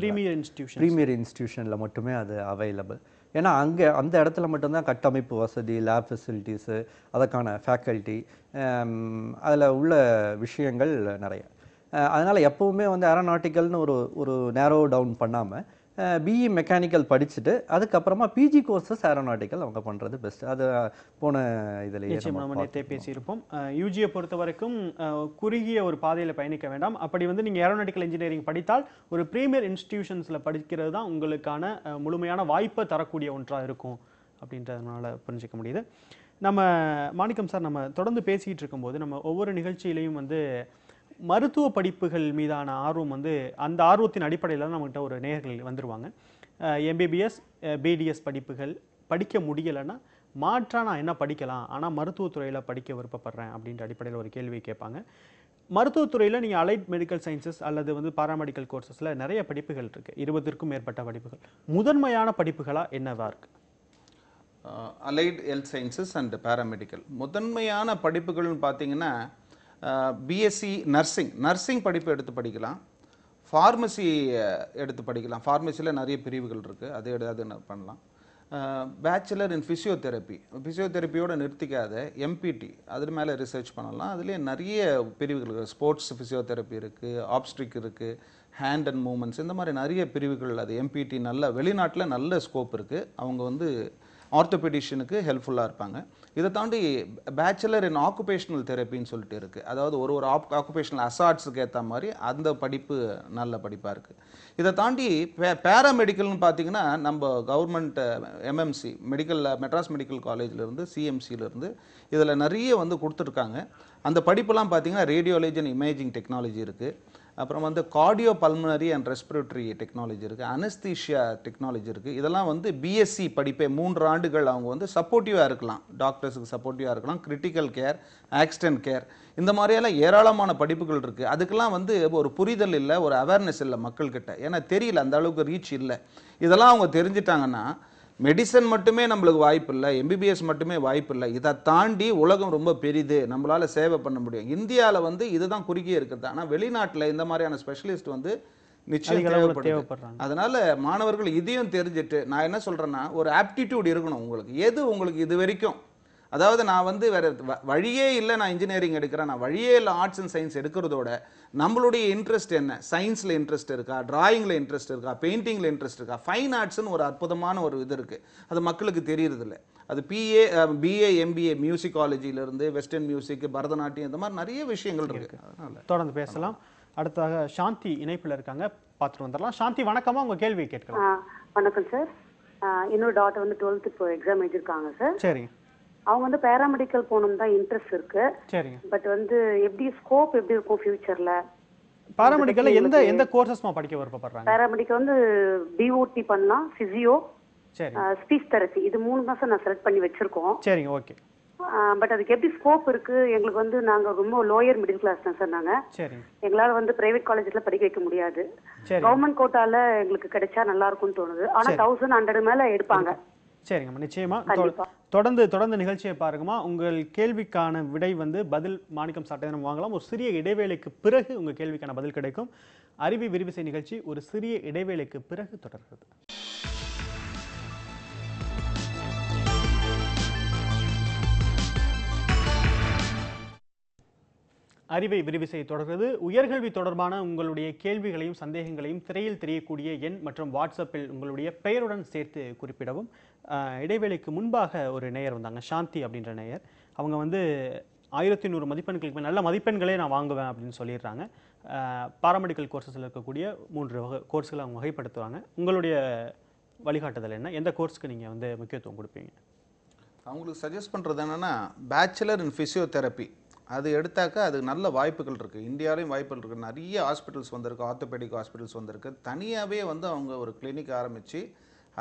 ப்ரீமியர் இன்ஸ்டிடியூஷனில் மட்டுமே அது அவைலபிள். ஏன்னா அங்கே அந்த இடத்துல மட்டும்தான் கட்டமைப்பு வசதி, லேப் ஃபெசிலிட்டிஸு, அதற்கான ஃபேக்கல்ட்டி, அதில் உள்ள விஷயங்கள் நிறைய. அதனால் எப்போவுமே வந்து ஏரோநாட்டிக்கல்னு ஒரு நேரோ டவுன் பண்ணாமல் பிஇ மெக்கானிக்கல் படிச்சுட்டு அதுக்கப்புறமா பிஜி கோர்சஸ் ஏரோநாட்டிக்கல் அவங்க பண்ணுறது பெஸ்ட். அது போன இதிலேயே நம்ம நேற்றே பேசியிருப்போம். யூஜியை பொறுத்த வரைக்கும் குறுகிய ஒரு பாதையில் பயணிக்க வேண்டாம். அப்படி வந்து நீங்கள் ஏரோநாட்டிக்கல் இன்ஜினியரிங் படித்தால் ஒரு ப்ரீமியர் இன்ஸ்டிடியூஷன்ஸில் படிக்கிறது தான் உங்களுக்கான முழுமையான வாய்ப்பை தரக்கூடிய ஒன்றாக இருக்கும் அப்படின்றதுனால புரிஞ்சிக்க முடியுது. நம்ம மாணிக்கம் சார், நம்ம தொடர்ந்து பேசிகிட்டு இருக்கும்போது நம்ம ஒவ்வொரு நிகழ்ச்சியிலையும் வந்து மருத்துவ படிப்புகள் மீதான ஆர்வம் வந்து அந்த ஆர்வத்தின் அடிப்படையில் தான் நம்மகிட்ட ஒரு நேயர்கள் வந்துடுவாங்க. எம்பிபிஎஸ் பிடிஎஸ் படிப்புகள் படிக்க முடியலைன்னா மாற்றா நான் என்ன படிக்கலாம், ஆனால் மருத்துவத்துறையில் படிக்க விருப்பப்படுறேன் அப்படின்ற அடிப்படையில் ஒரு கேள்வி கேட்பாங்க. மருத்துவத்துறையில் நீங்கள் அலைட் மெடிக்கல் சயின்சஸ் அல்லது வந்து பாராமெடிக்கல் கோர்சஸில் நிறைய படிப்புகள் இருக்குது, 20க்கும் மேற்பட்ட படிப்புகள். முதன்மையான படிப்புகளாக என்னவா இருக்குது? Allied health sciences and paramedical முதன்மையான படிப்புகள்னு பார்த்தீங்கன்னா பிஎஸ்சி நர்சிங் படிப்பு எடுத்து படிக்கலாம், ஃபார்மசி எடுத்து படிக்கலாம். ஃபார்மசியில் நிறைய பிரிவுகள் இருக்குது, அது பண்ணலாம். பேச்சுலர் இன் ஃபிசியோதெரப்பியோடு நிறுத்திக்காத எம்பிடி அது மேலே ரிசர்ச் பண்ணலாம். அதுலேயே நிறைய பிரிவுகள் இருக்குது. ஸ்போர்ட்ஸ் ஃபிசியோதெரப்பி இருக்குது, ஆப்ஸ்ட்ரிக் இருக்குது, ஹேண்ட் அண்ட் மூமெண்ட்ஸ், இந்த மாதிரி நிறைய பிரிவுகள். அது எம்பிடி நல்ல வெளிநாட்டில் நல்ல ஸ்கோப் இருக்குது. அவங்க வந்து ஆர்த்தோபெடிஷனுக்கு ஹெல்ப்ஃபுல்லாக இருப்பாங்க. இதை தாண்டி பேச்சுலர் இன் ஆக்குபேஷனல் தெரப்பின்னு சொல்லிட்டு இருக்குது. அதாவது ஒரு ஆக்குபேஷனல் அசார்ட்ஸுக்கு ஏற்ற மாதிரி அந்த படிப்பு நல்ல படிப்பாக இருக்குது. இதை தாண்டி பேராமெடிக்கல்னு பார்த்தீங்கன்னா நம்ம கவர்மெண்ட் எம்எம்சி மெட்ராஸ் மெடிக்கல் காலேஜ்லேருந்து சிஎம்சியிலேருந்து இதில் நிறைய வந்து கொடுத்துருக்காங்க. அந்த படிப்புலாம் பார்த்தீங்கன்னா ரேடியாலஜி அண்ட் இமேஜிங் டெக்னாலஜி இருக்குது. அப்புறம் வந்து cardio pulmonary and respiratory technology இருக்குது, அனஸ்தீஷியா டெக்னாலஜி இருக்குது. இதெல்லாம் வந்து பிஎஸ்சி படிப்பே 3 ஆண்டுகள் அவங்க வந்து சப்போர்ட்டிவாக இருக்கலாம், டாக்டர்ஸுக்கு சப்போர்ட்டிவாக இருக்கலாம், கிரிட்டிக்கல் கேர், ஆக்சிடென்ட் கேர், இந்த மாதிரியெல்லாம் ஏராளமான படிப்புகள் இருக்குது. அதுக்கெல்லாம் வந்து ஒரு புரிதல் இல்லை, ஒரு அவேர்னஸ் இல்லை மக்கள்கிட்ட. ஏன்னா தெரியல, அந்த அளவுக்கு ரீச் இல்லை. இதெல்லாம் அவங்க தெரிஞ்சிட்டாங்கன்னா மெடிசன் மட்டுமே நம்மளுக்கு வாய்ப்பு இல்லை, எம்பிபிஎஸ் மட்டுமே வாய்ப்பு இல்லை, இதை தாண்டி உலகம் ரொம்ப பெரிது, நம்மளால் சேவை பண்ண முடியும். இந்தியாவில் வந்து இதுதான் குறுகிய இருக்குது. ஆனால் வெளிநாட்டில் இந்த மாதிரியான ஸ்பெஷலிஸ்ட் வந்து நிச்சயம் தேவைப்படுறாங்க. அதனால மாணவர்கள் இதையும் தெரிஞ்சுட்டு, நான் என்ன சொல்கிறேன்னா ஒரு ஆப்டிடியூட் இருக்கணும் உங்களுக்கு. எது உங்களுக்கு இது வரைக்கும், அதாவது நான் வந்து வேறு வழியே இல்லை, நான் இன்ஜினியரிங் எடுக்கிறேன், நான் வழியே இல்லை ஆர்ட்ஸ் அண்ட் சயின்ஸ் எடுக்கிறதோட நம்மளுடைய இன்ட்ரெஸ்ட் என்ன, சயின்ஸில் இன்ட்ரெஸ்ட் இருக்கா, டிராயிங்கில் இன்ட்ரெஸ்ட் இருக்கா, பெயிண்டிங்கில் இன்ட்ரெஸ்ட் இருக்கா, ஃபைன் ஆர்ட்ஸ்னு ஒரு அற்புதமான ஒரு இது இருக்குது, அது மக்களுக்கு தெரியறதில்ல. அது பிஏ எம்பிஏ மியூசிக்காலஜியிலேருந்து வெஸ்டர்ன் மியூசிக், பரதநாட்டியம், இந்த மாதிரி நிறைய விஷயங்கள் இருக்குது. அதனால் தொடர்ந்து பேசலாம். அடுத்ததாக சாந்தி இணைப்பில் இருக்காங்க, பார்த்துட்டு வந்துடலாம். சாந்தி வணக்கமா, உங்கள் கேள்வி கேட்கலாம். வணக்கம் சார். என்னோட டாக்டர் வந்து 12th இப்போ எக்ஸாம் எழுதிருக்காங்க சார். சரிங்க. அவங்க வந்து பேராமெடிக்கல் போகணும் தான் இன்ட்ரெஸ்ட் இருக்கு. சரிங்க. பட் வந்து எப்படி ஸ்கோப் எப்படி இருக்கும் ஃபியூச்சர்ல? பாராமெடிக்கல்ல எந்த கோர்சஸ்மா படிக்க விருப்பப்படுறாங்க? பேராமெடிக்கல் வந்து பிஓடி பண்ணலாம், பிசியோ, சரி, ஸ்பீச் தெரப்பி, இது 3 தான் சார் நான் செலக்ட் பண்ணி வச்சிருக்கோம். சரிங்க, ஓகே. பட் அதுக்கு எப்படி ஸ்கோப் இருக்கு? எங்களுக்கு வந்து நாங்க ரொம்ப லோயர் மிடில் கிளாஸ் தான் சார் நாங்க. சரி. எங்களால வந்து பிரைவேட் காலேஜ்ல படிக்க வைக்க முடியாது. கவர்மெண்ட் கோட்டால எங்களுக்கு கிடைச்சா நல்லா இருக்கும்னு தோணுது. ஆனா 1100 மேல எடுப்பாங்க. சரிங்கம்மா, நிச்சயமா தொடர்ந்து நிகழ்ச்சியை பாருங்கம்மா. உங்கள் கேள்விக்கான விடை வந்து பதில் மாணிக்கம் சாட்டை நம்ம வாங்கலாம். ஒரு சிறிய இடைவேளைக்கு பிறகு உங்கள் கேள்விக்கான பதில் கிடைக்கும். அறிவை விரிவிசை நிகழ்ச்சி ஒரு சிறிய இடைவேளைக்கு பிறகு தொடர்கிறது. அறிவை விரிவிசை தொடர்கிறது. உயர்கல்வி தொடர்பான உங்களுடைய கேள்விகளையும் சந்தேகங்களையும் திரையில் தெரியக்கூடிய எண் மற்றும் வாட்ஸ்அப்பில் உங்களுடைய பெயருடன் சேர்த்து குறிப்பிடவும். இடைவேளைக்கு முன்பாக ஒரு நேயர் வந்தாங்க, சாந்தி அப்படின்ற நேயர். அவங்க வந்து 1100 மதிப்பெண்களுக்கு நல்ல மதிப்பெண்களே நான் வாங்குவேன் அப்படின்னு சொல்லிடுறாங்க. பாராமெடிக்கல் கோர்சஸில் இருக்கக்கூடிய 3 கோர்ஸ்களை அவங்க வகைப்படுத்துவாங்க. உங்களுடைய வழிகாட்டுதல் என்ன? எந்த கோர்ஸ்க்கு நீங்கள் வந்து முக்கியத்துவம் கொடுப்பீங்க? அவங்களுக்கு சஜஸ்ட் பண்ணுறது என்னென்னா, பேச்சுலர் இன் ஃபிசியோதெரப்பி அது எடுத்தாக்கா அது நல்ல வாய்ப்புகள் இருக்குது. இந்தியாவிலையும் வாய்ப்புகள் இருக்குது. நிறைய ஹாஸ்பிட்டல்ஸ் வந்திருக்கு, ஆர்த்தோபெடிக் ஹாஸ்பிட்டல்ஸ் வந்திருக்கு. தனியாகவே வந்து அவங்க ஒரு கிளினிக் ஆரம்பித்து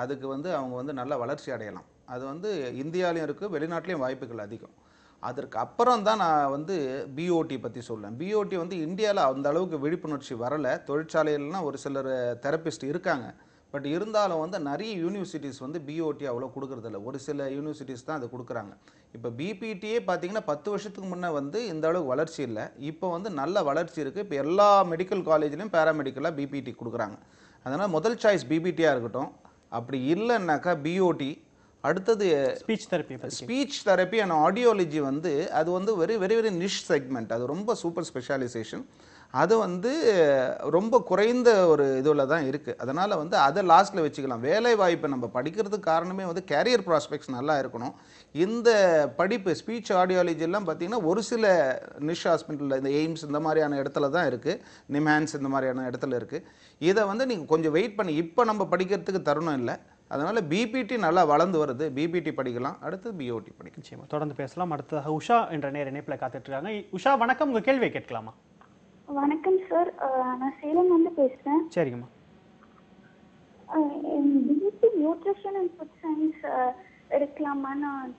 அதுக்கு வந்து அவங்க வந்து நல்ல வளர்ச்சி அடையலாம். அது வந்து இந்தியாவிலையும் இருக்குது, வெளிநாட்டிலையும் வாய்ப்புகள் அதிகம். அதற்கு அப்புறம் தான் நான் வந்து பிஓடி பற்றி சொல்லேன். பிஓடி வந்து இந்தியாவில் அந்த அளவுக்கு விழிப்புணர்ச்சி வரலை. தொழிற்சாலைகள்லாம் ஒரு சிலர் தெரபிஸ்ட் இருக்காங்க, பட் இருந்தாலும் வந்து நிறைய யூனிவர்சிட்டிஸ் வந்து பிஓடி அவ்வளோ கொடுக்குறதில்ல. ஒரு சில யூனிவர்சிட்டிஸ் தான் அதை கொடுக்குறாங்க. இப்போ பிபிடியே பார்த்தீங்கன்னா 10 வருஷத்துக்கு முன்னே வந்து இந்த அளவுக்கு வளர்ச்சி இல்லை. இப்போ வந்து நல்ல வளர்ச்சி இருக்குது. இப்போ எல்லா மெடிக்கல் காலேஜ்லையும் பேராமெடிக்கலாக பிபிடி கொடுக்குறாங்க. அதனால் முதல் சாய்ஸ் பிபிடியாக இருக்கட்டும். அப்படி இல்லைன்னாக்கா பிஓடி. அடுத்தது ஸ்பீச் தெரப்பி அண்ட் ஆடியோலஜி வந்து அது வந்து வெரி வெரி வெரி நிஷ் செக்மெண்ட். அது ரொம்ப சூப்பர் ஸ்பெஷாலைசேஷன். அது வந்து ரொம்ப குறைந்த ஒரு இதில் தான் இருக்குது. அதனால் வந்து அதை லாஸ்ட்டில் வச்சுக்கலாம். வேலை வாய்ப்பை நம்ம படிக்கிறதுக்கு காரணமே வந்து கேரியர் ப்ராஸ்பெக்ட்ஸ் நல்லா இருக்கணும். இந்த படிப்பு ஸ்பீச் ஆடியாலஜிலாம் பார்த்திங்கன்னா ஒரு சில நிஷ் ஹாஸ்பிட்டலில், இந்த எய்ம்ஸ் இந்த மாதிரியான இடத்துல தான் இருக்குது, நிம்ஹான்ஸ் இந்த மாதிரியான இடத்துல இருக்குது. இதை வந்து நீங்கள் கொஞ்சம் வெயிட் பண்ணி, இப்போ நம்ம படிக்கிறதுக்கு தருணம் இல்லை. அதனால் பிபிடி நல்லா வளர்ந்து வருது, பிபிடி படிக்கலாம். அடுத்து பிஓடி படிக்கலாம். நிச்சயமாக தொடர்ந்து பேசலாம். அடுத்ததாக உஷா என்ற நேர இணைப்பில் காத்துட்ருக்காங்க. உஷா வணக்கம், உங்கள் கேள்வியை கேட்கலாமா? வணக்கம் சார், நான் சேலம் வந்து பேசுகிறேன். சரிங்கம்மா. BSc nutrition and food science எடுக்கலாமா? நான்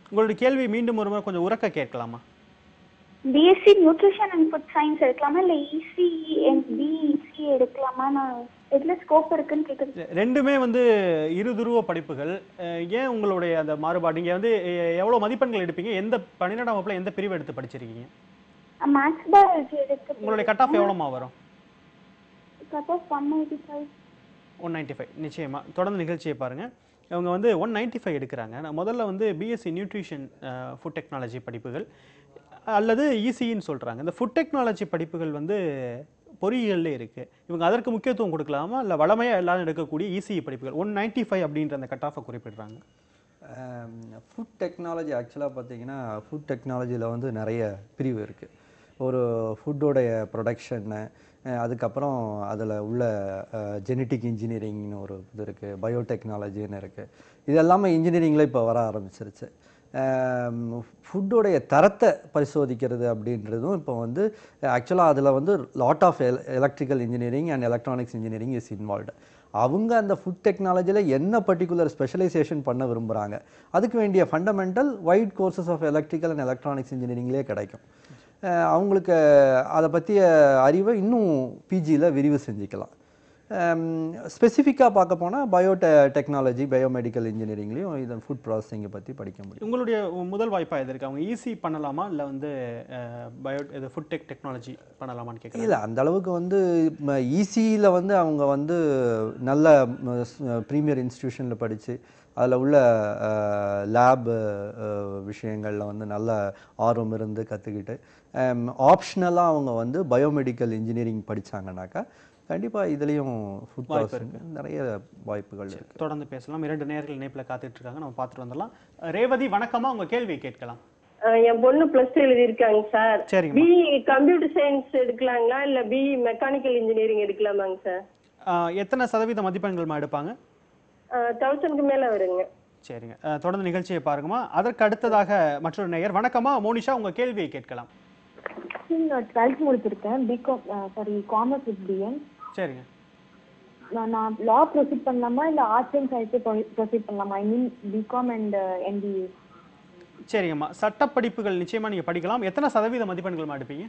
உங்களுடைய கேள்வி மீண்டும் ஒரு முறை கொஞ்சம் உரக்க கேட்கலாமா? BSc nutrition and food science எடுக்கலாமா இல்லை இசி அண்ட் பிஇசி எடுக்கலாமா? நான் எதில் ஸ்கோப் இருக்குன்னு கேட்குறது. ரெண்டுமே வந்து இருதுருவ படிப்புகள். ஏன் உங்களுடைய அந்த மாறுபாடு? நீங்கள் வந்து எவ்வளோ மதிப்பெண்கள் எடுப்பீங்க? எந்த 12ஆம் வகுப்பில் எந்த பிரிவு எடுத்து படிச்சிருக்கீங்க? மேத்ஸ் பயாலஜி எடுத்து. உங்களுடைய கட் ஆஃப் எவ்வளோமா வரும்? Cut off 195. நிச்சயமா தொடர்ந்து நிகழ்ச்சியை பாருங்கள். அவங்க வந்து 195 எடுக்கிறாங்க. நான் முதல்ல வந்து பிஎஸ்சி நியூட்ரிஷன் ஃபுட் டெக்னாலஜி படிப்புகள் அல்லது இசின்னு சொல்கிறாங்க. இந்த ஃபுட் டெக்னாலஜி படிப்புகள் வந்து பொறியியல்லே இருக்குது. இவங்க அதற்கு முக்கியத்துவம் கொடுக்கலாமா இல்லை வளமையாக எல்லாரும் எடுக்கக்கூடிய இசிஇ படிப்புகள் 195 அப்படின்ற அந்த கட் ஆஃபை குறிப்பிடுறாங்க. ஃபுட் டெக்னாலஜி ஆக்சுவலாக பார்த்தீங்கன்னா ஃபுட் டெக்னாலஜியில் வந்து நிறைய பிரிவு இருக்குது. ஒரு ஃபுட்டோடைய ப்ரொடக்ஷன்னு, அதுக்கப்புறம் அதில் உள்ள ஜெனட்டிக் இன்ஜினியரிங்னு ஒரு இது இருக்குது, பயோடெக்னாலஜின்னு இருக்குது. இது எல்லாமே இன்ஜினியரிங்கில் இப்போ வர ஆரம்பிச்சிருச்சு. ஃபுட்டோடைய தரத்தை பரிசோதிக்கிறது அப்படின்றதும் இப்போ வந்து ஆக்சுவலாக அதில் வந்து lot of electrical engineering and electronics engineering is involved. அவங்க அந்த ஃபுட் டெக்னாலஜியில் என்ன பர்டிகுலர் ஸ்பெஷலைசேஷன் பண்ண விரும்புகிறாங்க, அதுக்கு வேண்டிய fundamental wide courses of electrical and electronics இன்ஜினியரிங்லேயே கிடைக்கும். அவங்களுக்கு அதை பற்றிய அறிவை இன்னும் பிஜியில் விரிவு செஞ்சுக்கலாம். ஸ்பெசிஃபிக்காக பார்க்க போனால் பயோடெக்னாலஜி, பயோமெடிக்கல் இன்ஜினியரிங்லேயும் இதை ஃபுட் ப்ராசஸிங்கை பற்றி படிக்க முடியும். உங்களுடைய முதல் வாய்ப்பாக எது இருக்குது? அவங்க ஈஸி பண்ணலாமா இல்லை வந்து இது ஃபுட் டெக்னாலஜி பண்ணலாமான்னு கேட்குறேன். இல்லை, அந்த அளவுக்கு வந்து ஈஸியில் வந்து அவங்க வந்து நல்ல ப்ரீமியர் இன்ஸ்டிடியூஷனில் படித்து அதில் உள்ள லேப் விஷயங்களில் வந்து நல்ல ஆர்வம் இருந்து கற்றுக்கிட்டு ஆப்ஷனலாக அவங்க வந்து பயோமெடிக்கல் இன்ஜினியரிங் படித்தாங்கனாக்கா கண்டிப்பாக இதுலேயும் ஃபுட் ப்ராசஸிங் நிறைய வாய்ப்புகள் இருக்குது. தொடர்ந்து பேசலாம். 2 நேயர்கள் இணைப்பில் காத்துட்டு இருக்காங்க, நம்ம பார்த்துட்டு வந்துடலாம். ரேவதி வணக்கமா, உங்கள் கேள்வியை கேட்கலாம். என் பொண்ணு +2 எழுதியிருக்காங்க சார். சரிங்க. பிஇ கம்ப்யூட்டர் சயின்ஸ் எடுக்கலாங்களா இல்லை பிஇ மெக்கானிக்கல் இன்ஜினியரிங் எடுக்கலாமாங்க சார்? எத்தனை சதவீத மதிப்பெண்கள் எடுப்பாங்க? 1000க்கு மேலே வருங்க. சரிங்க, தொடர்ந்து நிகழ்ச்சியை பாருங்கம்மா. அதற்கு அடுத்ததாக மற்றொரு நேயர். வணக்கமா மோனிஷா, உங்கள் கேள்வியை கேட்கலாம். நான் 12th முடிச்சிருக்கேன், பிகாம் காமர்ஸ் வித் பிஎன். சரிங்க. நான் லா ப்ரொசீட் பண்ணலாமா இல்லை ஆர்ட்ஸ் அண்ட் சயின்ஸை ப்ரொசீட் பண்ணலாமா? ஐ மீன் பிகாம் அண்ட் எம்பிஏ. சரிங்கம்மா, சட்டப்படிப்புகள் நிச்சயமாக நீங்கள் படிக்கலாம். எத்தனை சதவீத மதிப்பெண்கள் எடுப்பீங்க?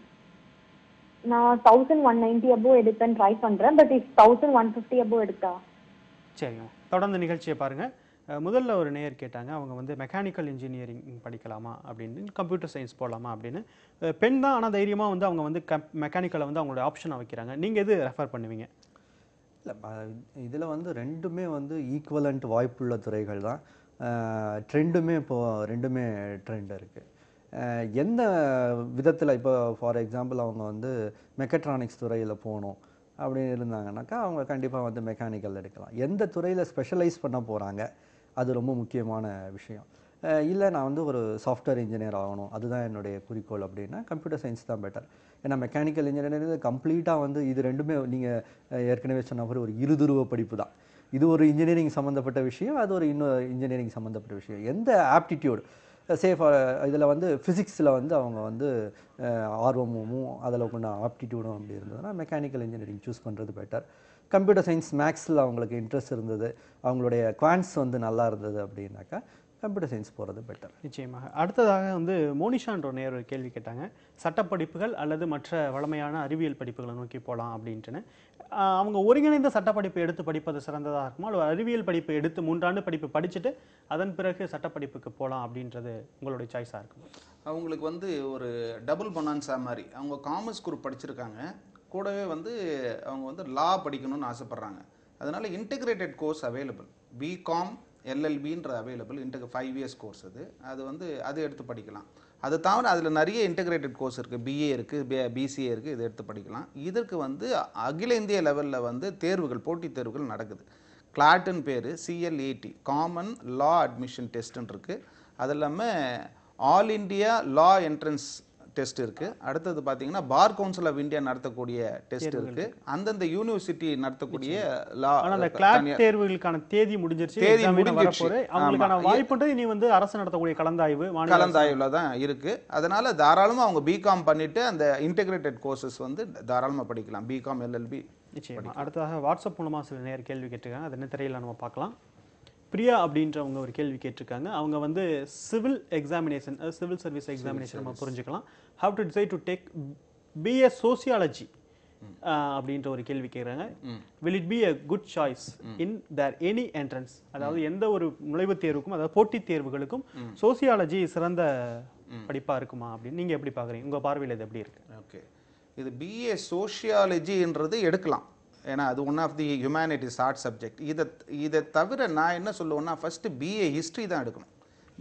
நான் 1190 அபோவ் எடுப்பேன் ட்ரை பண்ணுறேன். பட் இஃப் 1150 அபோவ் எடுத்தா? சரிங்கம்மா, தொடர்ந்து நிகழ்ச்சியை பாருங்கள். முதல்ல ஒரு நேயர் கேட்டாங்க, அவங்க வந்து மெக்கானிக்கல் இன்ஜினியரிங் படிக்கலாமா அப்படின்னு, கம்ப்யூட்டர் சயின்ஸ் போகலாமா அப்படின்னு. பெண் தான், ஆனால் தைரியமாக வந்து அவங்க வந்து மெக்கானிக்கலை வந்து அவங்களோட ஆப்ஷனாக வைக்கிறாங்க. நீங்கள் எது ரெஃபர் பண்ணுவீங்க? இல்லை, இதில் வந்து ரெண்டுமே வந்து ஈக்குவலண்ட் வாய்ப்புள்ள துறைகள் தான். ட்ரெண்டுமே இப்போது ரெண்டுமே ட்ரெண்ட் இருக்குது. எந்த விதத்தில் இப்போ ஃபார் எக்ஸாம்பிள் அவங்க வந்து மெக்கட்ரானிக்ஸ் துறையில் போகணும் அப்படின்னு இருந்தாங்கன்னாக்கா அவங்க கண்டிப்பாக வந்து மெக்கானிக்கல் எடுக்கலாம். எந்த துறையில் ஸ்பெஷலைஸ் பண்ண போகிறாங்க அது ரொம்ப முக்கியமான விஷயம். இல்லை நான் வந்து ஒரு சாஃப்ட்வேர் இன்ஜினியர் ஆகணும், அதுதான் என்னுடைய குறிக்கோள் அப்படின்னா கம்ப்யூட்டர் சயின்ஸ் தான் பெட்டர். ஏன்னா மெக்கானிக்கல் இன்ஜினியரிங் கம்ப்ளீட்டாக வந்து இது ரெண்டுமே நீங்கள் ஏற்கனவே சொன்ன மாதிரி ஒரு இருதுருவ படிப்பு தான். இது ஒரு இன்ஜினியரிங் சம்மந்தப்பட்ட விஷயம், அது ஒரு இன்னொரு இன்ஜினியரிங் சம்மந்தப்பட்ட விஷயம். எந்த ஆப்டிடியூட் சேஃப் இதில் வந்து ஃபிசிக்ஸில் வந்து அவங்க வந்து ஆர்வமும் அதில் கொண்ட ஆப்டிடியூடும் அப்படி இருந்ததுன்னா மெக்கானிக்கல் இன்ஜினியரிங் சூஸ் பண்ணுறது பெட்டர். கம்ப்யூட்டர் சயின்ஸ் மேக்ஸில் அவங்களுக்கு இன்ட்ரெஸ்ட் இருந்தது, அவங்களுடைய குவான்ட்ஸ் வந்து நல்லா இருந்தது அப்படின்னாக்கா கம்ப்யூட்டர் சயின்ஸ் போகிறது பெட்டர். நிச்சயமாக. அடுத்ததாக வந்து மோனிஷான்ற நேர் ஒரு கேள்வி கேட்டாங்க, சட்டப்படிப்புகள் அல்லது மற்ற வளமையான அறிவியல் படிப்புகளை நோக்கி போகலாம் அப்படின்ட்டுன்னு. அவங்க ஒருங்கிணைந்த சட்டப்படிப்பு எடுத்து படிப்பது சிறந்ததாக இருக்குமா, அல்லது அறிவியல் படிப்பு எடுத்து 3 ஆண்டு படிப்பு படிச்சுட்டு அதன் பிறகு சட்டப்படிப்புக்கு போகலாம் அப்படின்றது உங்களுடைய சாய்ஸாக இருக்கும்? அவங்களுக்கு வந்து ஒரு டபுள் பொனான்சா மாதிரி, அவங்க காமர்ஸ் குரூப் படிச்சிருக்காங்க, கூடவே வந்து அவங்க வந்து லா படிக்கணும்னு ஆசைப்பட்றாங்க. அதனால இன்டெகிரேட்டட் கோர்ஸ் அவைலபிள், பிகாம் எல்எல்பின்ற அவைலபிள், 5 இயர்ஸ் கோர்ஸ். அது வந்து அது எடுத்து படிக்கலாம். அது தவிர அதில் நிறைய இன்டெகிரேட்டட் கோர்ஸ் இருக்குது, பிஏ இருக்குது, பிசிஏ இருக்குது, இது எடுத்து படிக்கலாம். இதற்கு வந்து அகில இந்திய லெவலில் வந்து தேர்வுகள், போட்டித் தேர்வுகள் நடக்குது. கிளாட்டுன்னு பேர், CLAT காமன் லா அட்மிஷன் டெஸ்ட்டுன்னு இருக்குது. அது இல்லாமல் ஆல் இண்டியா லா என்ட்ரன்ஸ் டெஸ்ட் இருக்குது. அடுத்தது பார்த்தீங்கன்னா பார் கவுன்சில் ஆஃப் இந்தியா நடத்தக்கூடிய டெஸ்ட் இருக்குது. அந்தந்த யூனிவர்சிட்டி நடத்தக்கூடிய லா தேர்வுகளுக்கான தேதி முடிஞ்சிருச்சு, அவங்களுக்கான வாய்ப்புன்றது இனி வந்து அரசு நடத்தக்கூடிய கலந்தாய்வுல தான் இருக்கு. அதனால தாராளமாக அவங்க பிகாம் பண்ணிட்டு அந்த இன்டெகிரேட்டட் கோர்சஸ் வந்து தாராளமாக படிக்கலாம், பிகாம் எல்எல்பி. நிச்சயமா. அடுத்ததாக வாட்ஸ்அப் மூலமாக சில நேர் கேள்வி கேட்டிருக்காங்க, அது என்ன திரையில் நம்ம பார்க்கலாம். பிரியா அப்படின்றவங்க ஒரு கேள்வி கேட்டிருக்காங்க. அவங்க வந்து civil examination, civil service examination நம்ம புரிஞ்சுக்கலாம். How to decide to take BA sociology அப்படின்ற ஒரு கேள்வி கேட்குறாங்க. Will it be a good choice in there any entrance? அதாவது எந்த ஒரு நுழைவுத் தேர்வுக்கும், அதாவது போட்டித் தேர்வுகளுக்கும் சோசியாலஜி சிறந்த படிப்பாக இருக்குமா அப்படின்னு நீங்கள் எப்படி பார்க்குறீங்க? உங்கள் பார்வையில் இது எப்படி இருக்கு? ஓகே, இது BA சோசியாலஜின்றது எடுக்கலாம், ஏன்னா அது one of the humanities art subject. இதை தவிர நான் என்ன சொல்லுவேன்னா, ஃபஸ்ட்டு BA ஹிஸ்ட்ரி தான் எடுக்கணும்.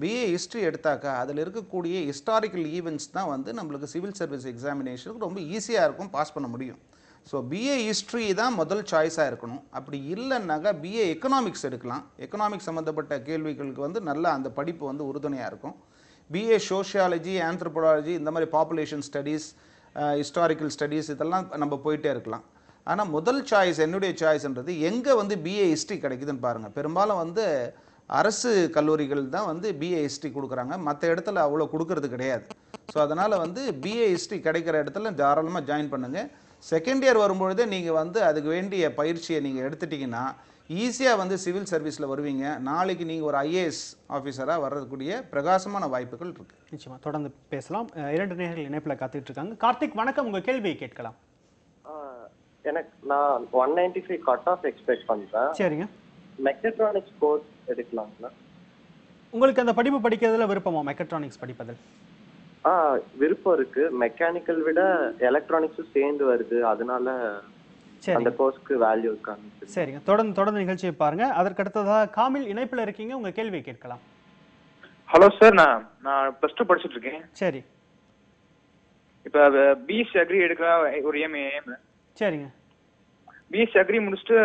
BA ஹிஸ்ட்ரி எடுத்தாக்கா அதில் இருக்கக்கூடிய ஹிஸ்டாரிக்கல் ஈவெண்ட்ஸ் தான் வந்து நம்மளுக்கு சிவில் சர்வீஸ் எக்ஸாமினேஷனுக்கு ரொம்ப ஈஸியாக இருக்கும், பாஸ் பண்ண முடியும். ஸோ BA ஹிஸ்ட்ரி தான் முதல் சாய்ஸாக இருக்கணும். அப்படி இல்லைன்னாக்கா BA எக்கனாமிக்ஸ் எடுக்கலாம். எக்கனாமிக்ஸ் சம்மந்தப்பட்ட கேள்விகளுக்கு வந்து நல்லா அந்த படிப்பு வந்து உறுதுணையாக இருக்கும். BA சோஷியாலஜி, ஆந்த்ரோபாலஜி, இந்த மாதிரி பாப்புலேஷன் ஸ்டடீஸ், ஹிஸ்டாரிக்கல் ஸ்டடீஸ், இதெல்லாம் நம்ம போயிட்டே இருக்கலாம். ஆனால் முதல் சாய்ஸ், என்னுடைய சாய்ஸ்ன்றது எங்கே வந்து BA ஹிஸ்ட்ரி கிடைக்குதுன்னு பாருங்கள். பெரும்பாலும் வந்து அரசு கல்லூரிகள் தான் வந்து BA ஹிஸ்ட்ரி கொடுக்குறாங்க, மற்ற இடத்துல அவ்வளோ கொடுக்கறது கிடையாது. ஸோ அதனால் வந்து BA ஹிஸ்ட்ரி கிடைக்கிற இடத்துல தாராளமாக ஜாயின் பண்ணுங்கள். செகண்ட் இயர் வரும்பொழுதே நீங்கள் வந்து அதுக்கு வேண்டிய பயிற்சியை நீங்கள் எடுத்துட்டிங்கன்னா ஈஸியாக வந்து சிவில் சர்வீஸில் வருவீங்க. நாளைக்கு நீங்கள் ஒரு IAS ஆஃபீஸராக வர்றதுக்கூடிய பிரகாசமான வாய்ப்புகள் இருக்குது. நிச்சயமாக தொடர்ந்து பேசலாம். 2 நேயர்கள் இணைப்பில் காத்துட்டு இருக்காங்க. கார்த்திக் வணக்கம், உங்கள் கேள்வியை கேட்கலாம். நான் 195 கட் ஆஃப் எக்ஸ்பெக்ட் பண்றேன். சரிங்க. மெக்கட்ரானிக்ஸ் கோர்ஸ் எடுக்கலாங்களா? உங்களுக்கு அந்த படிப்பு படிக்கிறதுல விருப்பமா? மெக்கட்ரானிக்ஸ் படிப்பதில் விருப்பம் இருக்கு. மெக்கானிக்கல் விட எலக்ட்ரானிக்ஸும் சேர்ந்து வருது, அதனால அந்த கோர்ஸ்க்கு வேல்யூ இருக்காங்க. சரிங்க, தொடர்ந்து நிகழ்ச்சியை பாருங்க. அதற்கு அடுத்ததாக காமில் இணைப்பில் இருக்கீங்க, உங்க கேள்வியை கேட்கலாம். ஹலோ சார், நான் +2 படிச்சுட்டு இருக்கேன். சரி. இப்போ BSc அக்ரி எடுக்கிற ஒரு எய்ம். சரிங்க. BSc அக்ரி முடிச்சுட்டு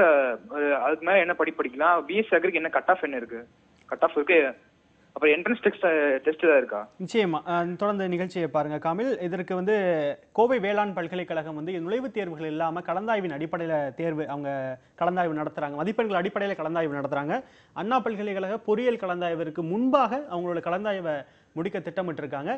அதுக்கு மேலே என்ன படிக்கலாம்? BSc அக்ரிக்கு என்ன கட் ஆஃப் என்ன இருக்கு? கட் ஆஃப் இருக்கு, அப்புறம் என்ட்ரன்ஸ் டெஸ்ட் தான் இருக்கா? நிச்சயமா, தொடர்ந்து நிகழ்ச்சியை பாருங்க காமில். இதற்கு வந்து கோவை வேளாண் பல்கலைக்கழகம் வந்து நுழைவுத் தேர்வுகள் இல்லாமல் கலந்தாய்வின் அடிப்படையில் அவங்க கலந்தாய்வு நடத்துறாங்க, மதிப்பெண்கள் அடிப்படையில் கலந்தாய்வு நடத்துறாங்க. அண்ணா பல்கலைக்கழக பொறியியல் கலந்தாய்விற்கு முன்பாக அவங்களோட கலந்தாய்வை முடிக்க திட்டமிட்டிருக்காங்க.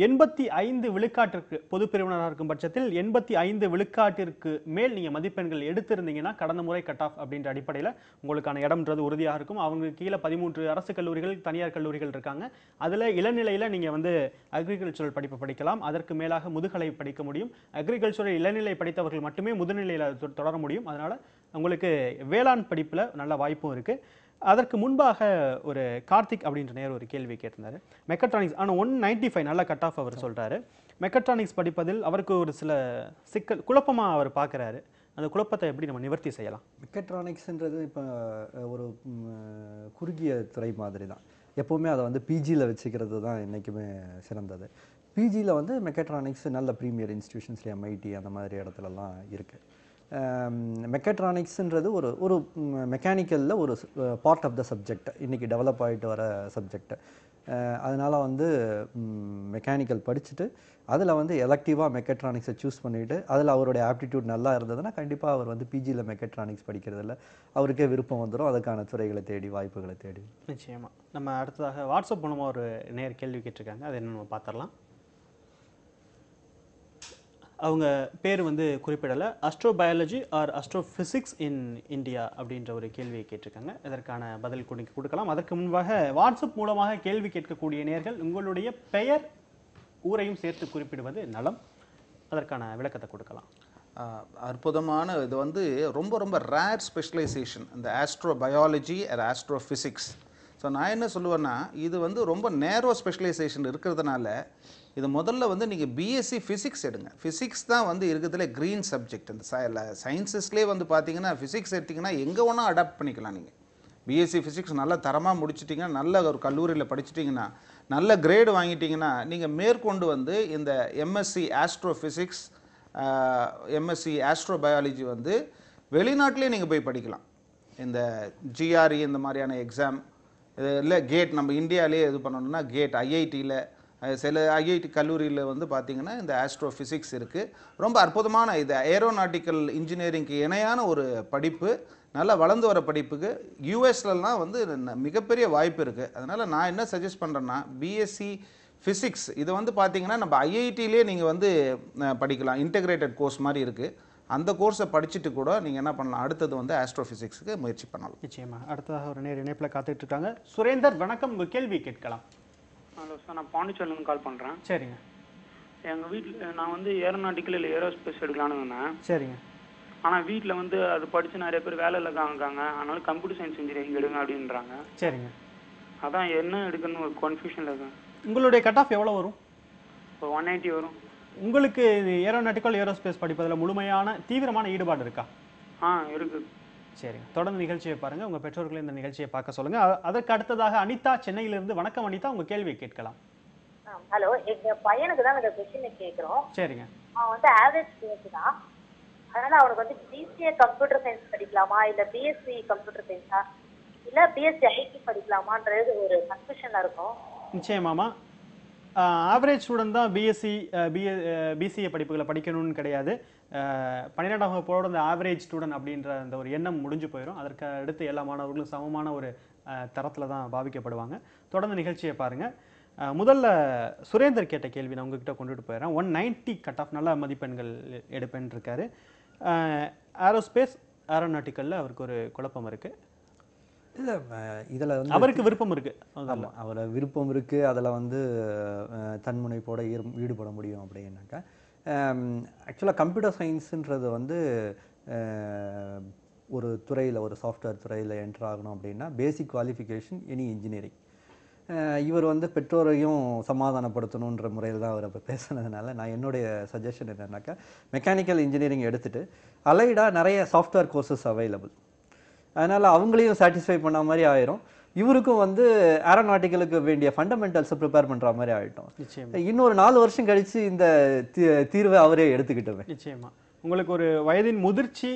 85 விழுக்காட்டிற்கு பொது பிரிவினராக இருக்கும் பட்சத்தில் 85 விழுக்காட்டிற்கு மேல் நீங்கள் மதிப்பெண்கள் எடுத்திருந்தீங்கன்னா கடந்த முறை கட் ஆஃப் அப்படின்ற அடிப்படையில் உங்களுக்கான இடம்ன்றது உறுதியாக இருக்கும். அவங்க கீழே 13 அரசு கல்லூரிகள், தனியார் கல்லூரிகள் இருக்காங்க. அதில் இளநிலையில் நீங்கள் வந்து அக்ரிகல்ச்சரல் படிப்பு படிக்கலாம். அதற்கு மேலாக முதுகலை படிக்க முடியும். அக்ரிகல்ச்சரல் இளநிலை படித்தவர்கள் மட்டுமே முதுநிலையில் தொடர முடியும். அதனால் உங்களுக்கு வேளாண் படிப்பில் நல்ல வாய்ப்பும் இருக்குது. அதற்கு முன்பாக ஒரு கார்த்திக் அப்படின்ற நேர் ஒரு கேள்வி கேட்டிருந்தாரு. மெக்கட்ரானிக்ஸ் ஆனால் 195 நல்ல கட் ஆஃப் அவர் சொல்கிறாரு. மெக்கட்ரானிக்ஸ் படிப்பதில் அவருக்கு ஒரு சில சிக்கல் குழப்பமாக அவர் பார்க்குறாரு. அந்த குழப்பத்தை எப்படி நம்ம நிவர்த்தி செய்யலாம்? மெக்கட்ரானிக்ஸ்ன்றது இப்போ ஒரு குறுகிய துறை மாதிரி தான். எப்போவுமே அதை வந்து பிஜியில் வச்சுக்கிறது தான் என்றைக்குமே சிறந்தது. பிஜியில் வந்து மெக்கட்ரானிக்ஸ் நல்ல ப்ரீமியர் இன்ஸ்டிடியூஷன்ஸ்லேயே MIT அந்த மாதிரி இடத்துலலாம் இருக்குது. மெக்கட்ரானிக்ஸ்ன்றது ஒரு ஒரு மெக்கானிக்கலில் ஒரு பார்ட் ஆஃப் த சப்ஜெக்ட், இன்றைக்கி டெவலப் ஆகிட்டு வர சப்ஜெக்ட். அதனால் வந்து மெக்கானிக்கல் படிச்சுட்டு அதில் வந்து எலக்டிவாக மெக்கட்ரானிக்ஸை சூஸ் பண்ணிவிட்டு அதில் அவருடைய ஆப்டிடியூட் நல்லா இருந்ததுன்னா கண்டிப்பாக அவர் வந்து பிஜியில் மெக்கட்ரானிக்ஸ் படிக்கிறதில்ல அவருக்கே விருப்பம் வந்துடும், அதுக்கான துறைகளை தேடி வாய்ப்புகளை தேடி. நிச்சயமாக. நம்ம அடுத்ததாக வாட்ஸ்அப் மூலமாக ஒரு நேர் கேள்வி கேட்டிருக்காங்க, அது என்ன நம்ம பார்த்துடலாம். அவங்க பேர் வந்து குறிப்பிடலை. அஸ்ட்ரோபயாலஜி ஆர் அஸ்ட்ரோஃபிசிக்ஸ் இன் இந்தியா அப்படின்ற ஒரு கேள்வியை கேட்டிருக்காங்க. இதற்கான பதில் கொடுக்கலாம். அதற்கு முன்பாக வாட்ஸ்அப் மூலமாக கேள்வி கேட்கக்கூடிய நேர்கள் உங்களுடைய பெயர் ஊரையும் சேர்த்து குறிப்பிடுவது நலம். அதற்கான விளக்கத்தை கொடுக்கலாம். அற்புதமான இது வந்து ரொம்ப ரொம்ப ரேர் ஸ்பெஷலைசேஷன் இந்த ஆஸ்ட்ரோபயாலஜி ஆர் ஆஸ்ட்ரோஃபிசிக்ஸ். ஸோ நான் என்ன சொல்லுவேன்னா இது வந்து ரொம்ப நேரோ ஸ்பெஷலைசேஷன் இருக்கிறதுனால இது முதல்ல வந்து நீங்கள் பிஎஸ்சி ஃபிசிக்ஸ் எடுங்க. ஃபிசிக்ஸ் தான் வந்து இருக்கிறதுல க்ரீன் சப்ஜெக்ட். இந்த சயின்சஸ்லேயே வந்து பார்த்தீங்கன்னா ஃபிசிக்ஸ் எடுத்திங்கன்னா எங்கே வேணா அடாப்ட் பண்ணிக்கலாம். நீங்கள் பிஎஸ்சி ஃபிசிக்ஸ் நல்லா தரமாக முடிச்சிட்டிங்கன்னா நல்ல ஒரு கல்லூரியில் படிச்சிட்டிங்கன்னா நல்ல கிரேடு வாங்கிட்டிங்கன்னா நீங்கள் மேற்கொண்டு வந்து இந்த எம்எஸ்சி ஆஸ்ட்ரோஃபிசிக்ஸ் எம்எஸ்சி ஆஸ்ட்ரோபயாலஜி வந்து வெளிநாட்டிலே நீங்கள் போய் படிக்கலாம். இந்த ஜிஆர்இ இந்த மாதிரியான எக்ஸாம் இல்லை கேட் நம்ம இந்தியாவிலே இது பண்ணணும்னா கேட் ஐஐடியில் சில ஐஐடி கல்லூரியில் வந்து பார்த்திங்கன்னா இந்த ஆஸ்ட்ரோஃபிசிக்ஸ் இருக்குது. ரொம்ப அற்புதமான இது ஏரோநாட்டிக்கல் இன்ஜினியரிங்க்கு இணையான ஒரு படிப்பு, நல்லா வளர்ந்து வர படிப்புக்கு யூஎஸ்லலாம் வந்து மிகப்பெரிய வாய்ப்பு இருக்குது. அதனால் நான் என்ன சஜஸ்ட் பண்ணுறேன்னா பிஎஸ்சி ஃபிசிக்ஸ் இது வந்து பார்த்திங்கன்னா நம்ம ஐஐடியிலே நீங்கள் வந்து படிக்கலாம். இன்டெகிரேட்டட் கோர்ஸ் மாதிரி இருக்குது. அந்த கோர்ஸை படிச்சுட்டு கூட நீங்கள் என்ன பண்ணலாம், அடுத்தது வந்து ஆஸ்ட்ரோஃபிசிக்ஸுக்கு முயற்சி பண்ணலாம். நிச்சயமாக. அடுத்ததாக ஒரு நேர் இணைப்பில் காத்துட்டு இருக்காங்க. சுரேந்தர் வணக்கம், உங்கள் கேள்வி கேட்கலாம். ஹலோ சார், நான் பாண்டிச்சேரியிலேருந்து கால் பண்ணுறேன். சரிங்க. எங்கள் வீட்டில் நான் வந்து ஏரோநாட்டிக்கல் இல்லை ஏரோஸ்பேஸ் எடுக்கலான்னு இருந்தேன். சரிங்க. ஆனால் வீட்டில் வந்து அது படித்து நிறைய பேர் வேலையில் இருக்காங்க, அதனால கம்ப்யூட்டர் சயின்ஸ் இன்ஜினியரிங் எடுங்க அப்படின்றாங்க. சரிங்க. அதான் என்ன எடுக்கணும்னு ஒரு கன்ஃபியூஷனில் இருக்கேன். உங்களுடைய கட் ஆஃப் எவ்வளோ வரும்? இப்போ 180 வரும். உங்களுக்கு ஏரோநாட்டிக்கல் ஏரோஸ்பேஸ் படிப்பதில் முழுமையான தீவிரமான ஈடுபாடு இருக்கா? இருக்குது. சரிங்க. தொடர்ந்து நிகழ்ச்சியை பாருங்கள், உங்கள் பெற்றோர்களை இந்த நிகழ்ச்சியை பார்க்க சொல்லுங்கள். அதற்கு அடுத்ததாக அனிதா சென்னையிலிருந்து. வணக்கம் அனிதா, உங்கள் கேள்வியை கேட்கலாம். ஹலோ, எங்க பையனுக்கு தான் இந்த கொஸ்டினை கேட்குறோம். சரிங்க. அவன் வந்து ஆவரேஜ் ஸ்டூடெண்ட் தான். அதனால அவனுக்கு வந்து பிசிஏ கம்ப்யூட்டர் சயின்ஸ் படிக்கலாமா இல்லை பிஎஸ்சி கம்ப்யூட்டர் சயின்ஸா இல்லை பிஎஸ்சி ஐடி படிக்கலாமான்றது ஒரு கன்ஃபியூஷனில் இருக்கும். நிச்சயமாமா. ஆவரேஜ் ஸ்டூடெண்ட் தான் பிஎஸ்சி பிசிஏ படிப்புகளை படிக்கணும்னு கிடையாது. 12ஆம் வகுப்போட இந்த ஆவரேஜ் ஸ்டூடெண்ட் அப்படின்ற அந்த ஒரு எண்ணம் முடிஞ்சு போயிடும். அதற்கு அடுத்து எல்லா மாணவர்களும் சமமான ஒரு தரத்தில் தான் பாவிக்கப்படுவாங்க. தொடர்ந்து நிகழ்ச்சியை பாருங்கள். முதல்ல சுரேந்தர் கேட்ட கேள்வி நான் உங்ககிட்ட கொண்டுட்டு போயிடுறேன். 190 கட் ஆஃப் நல்ல மதிப்பெண்கள் எடுப்பேன் இருக்காரு. ஏரோஸ்பேஸ் ஏரோநாட்டிக்கலில் அவருக்கு ஒரு குழப்பம் இருக்குது. இல்லை, இதில் வந்து அவருக்கு விருப்பம் இருக்குது. ஆமாம், அவரை விருப்பம் இருக்குது. அதில் வந்து தன்முனைப்போட ஈடுபட முடியும் அப்படின்னாக்கா ஆக்சுவலாக கம்ப்யூட்டர் சயின்ஸுன்றது வந்து ஒரு துறையில் ஒரு சாஃப்ட்வேர் துறையில் என்டர் ஆகணும் அப்படின்னா பேசிக் குவாலிஃபிகேஷன் எனி இன்ஜினியரிங். இவர் வந்து பெற்றோரையும் சமாதானப்படுத்தணுன்ற முறையில் தான் அவர் இப்போ பேசுனதுனால நான் என்னுடைய சஜஷன் என்னன்னாக்கா மெக்கானிக்கல் இன்ஜினியரிங் எடுத்துகிட்டு அலைடாக நிறைய சாஃப்ட்வேர் கோர்சஸ் அவைலபிள். அதனால் அவங்களையும் சாட்டிஸ்ஃபை பண்ண மாதிரி ஆயிரும், இவருக்கும் வந்து ஏரோநாட்டிக்கலுக்கு வேண்டிய ஃபண்டமெண்டல்ஸை ப்ரிப்பேர் பண்ணுற மாதிரி ஆகிட்டோம். இன்னொரு 4 வருஷம் கழித்து இந்த தீர்வை அவரே எடுத்துக்கிட்டோமே. நிச்சயமாக. உங்களுக்கு ஒரு வயதின் முதிர்ச்சி,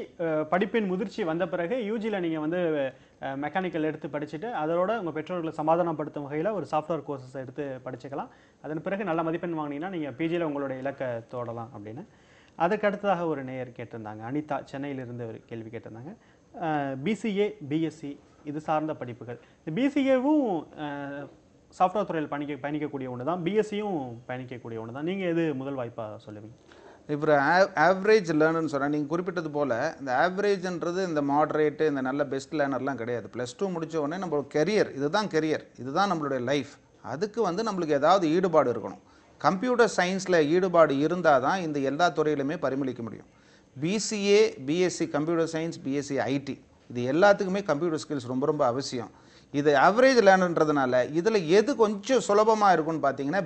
படிப்பின் முதிர்ச்சி வந்த பிறகு யூஜியில் நீங்கள் வந்து மெக்கானிக்கல் எடுத்து படிச்சுட்டு அதோட உங்கள் பெற்றோர்களை சமாதானப்படுத்தும் வகையில் ஒரு சாஃப்ட்வேர் கோர்சஸ் எடுத்து படிச்சுக்கலாம். அதன் பிறகு நல்ல மதிப்பெண் வாங்கினீங்கன்னா நீங்கள் பிஜியில் உங்களுடைய இலக்கை தோடலாம் அப்படின்னு. அதுக்கு அடுத்ததாக ஒரு நேயர் கேட்டிருந்தாங்க. அனிதா சென்னையிலிருந்து ஒரு கேள்வி கேட்டிருந்தாங்க. பிசிஏ பிஎஸ்சி இது சார்ந்த படிப்புகள், இந்த பிசிஏவும் சாஃப்ட்வேர் துறையில் பயணிக்கக்கூடிய ஒன்று தான், பிஎஸ்சியும் பயணிக்கக்கூடிய ஒன்று தான். நீங்கள் எது முதல் வாய்ப்பாக சொல்லுவீங்க? இப்போ ஆவரேஜ் லேர்னர்னு சொன்னால் நீங்கள் குறிப்பிட்டது போல் இந்த ஆவரேஜ்ன்றது இந்த மாடரேட்டு இந்த நல்ல பெஸ்ட் லேர்னர்லாம் கிடையாது. +2 முடித்த உடனே நம்மளோட கெரியர் இதுதான் நம்மளுடைய லைஃப். அதுக்கு வந்து நம்மளுக்கு ஏதாவது ஈடுபாடு இருக்கணும். கம்ப்யூட்டர் சயின்ஸில் ஈடுபாடு இருந்தால் தான் இந்த எல்லா துறையிலுமே பரிமளிக்க முடியும். PCA BSc computer science BSc IT இது எல்லாத்துக்குமே கம்ப்யூட்டர் ஸ்கில்ஸ் ரொம்ப ரொம்ப அவசியம். இது ஆவரேஜ் லேர்னர்ன்றதுனால இதில் எது கொஞ்சம் சுலபமாக இருக்கும்னு பார்த்தீங்கன்னா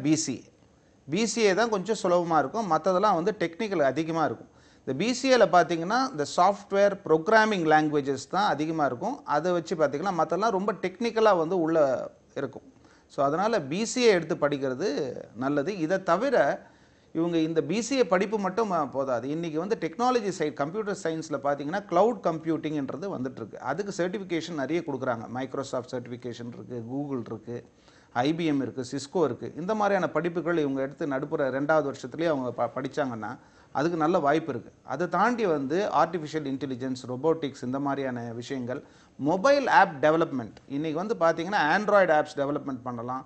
பிசிஏ தான் கொஞ்சம் சுலபமாக இருக்கும். மற்றதெல்லாம் வந்து டெக்னிக்கல் அதிகமாக இருக்கும். இந்த பிசிஏல பார்த்தீங்கன்னா இந்த சாஃப்ட்வேர் ப்ரோக்ராமிங் லாங்குவேஜஸ் தான் அதிகமாக இருக்கும். அதை வச்சு பார்த்தீங்கன்னா மற்றெல்லாம் ரொம்ப டெக்னிக்கலாக வந்து உள்ளே இருக்கும். ஸோ அதனால் பிசிஏ எடுத்து படிக்கிறது நல்லது. இதை தவிர இவங்க இந்த பிசிஏ படிப்பு மட்டும் போதாது. இன்றைக்கி வந்து டெக்னாலஜி சைட் கம்ப்யூட்டர் சயின்ஸில் பார்த்தீங்கன்னா க்ளவுட் கம்ப்யூட்டிங்ன்றது வந்துட்டுருக்கு. அதுக்கு சர்டிஃபிகேஷன் நிறைய கொடுக்குறாங்க. மைக்ரோசாஃப்ட் சர்டிஃபிகேஷன் இருக்குது, கூகுள் இருக்குது, ஐபிஎம் இருக்குது, சிஸ்கோ இருக்குது. இந்த மாதிரியான படிப்புகள் இவங்க எடுத்து நடுப்புற 2வது வருஷத்துலேயே அவங்க படித்தாங்கன்னா அதுக்கு நல்ல வாய்ப்பு இருக்குது. அதை தாண்டி வந்து ஆர்டிஃபிஷியல் இன்டெலிஜென்ஸ், ரொபோட்டிக்ஸ் இந்த மாதிரியான விஷயங்கள், மொபைல் ஆப் டெவலப்மெண்ட். இன்றைக்கி வந்து பார்த்திங்கன்னா ஆண்ட்ராய்டு ஆப்ஸ் டெவலப்மெண்ட் பண்ணலாம்,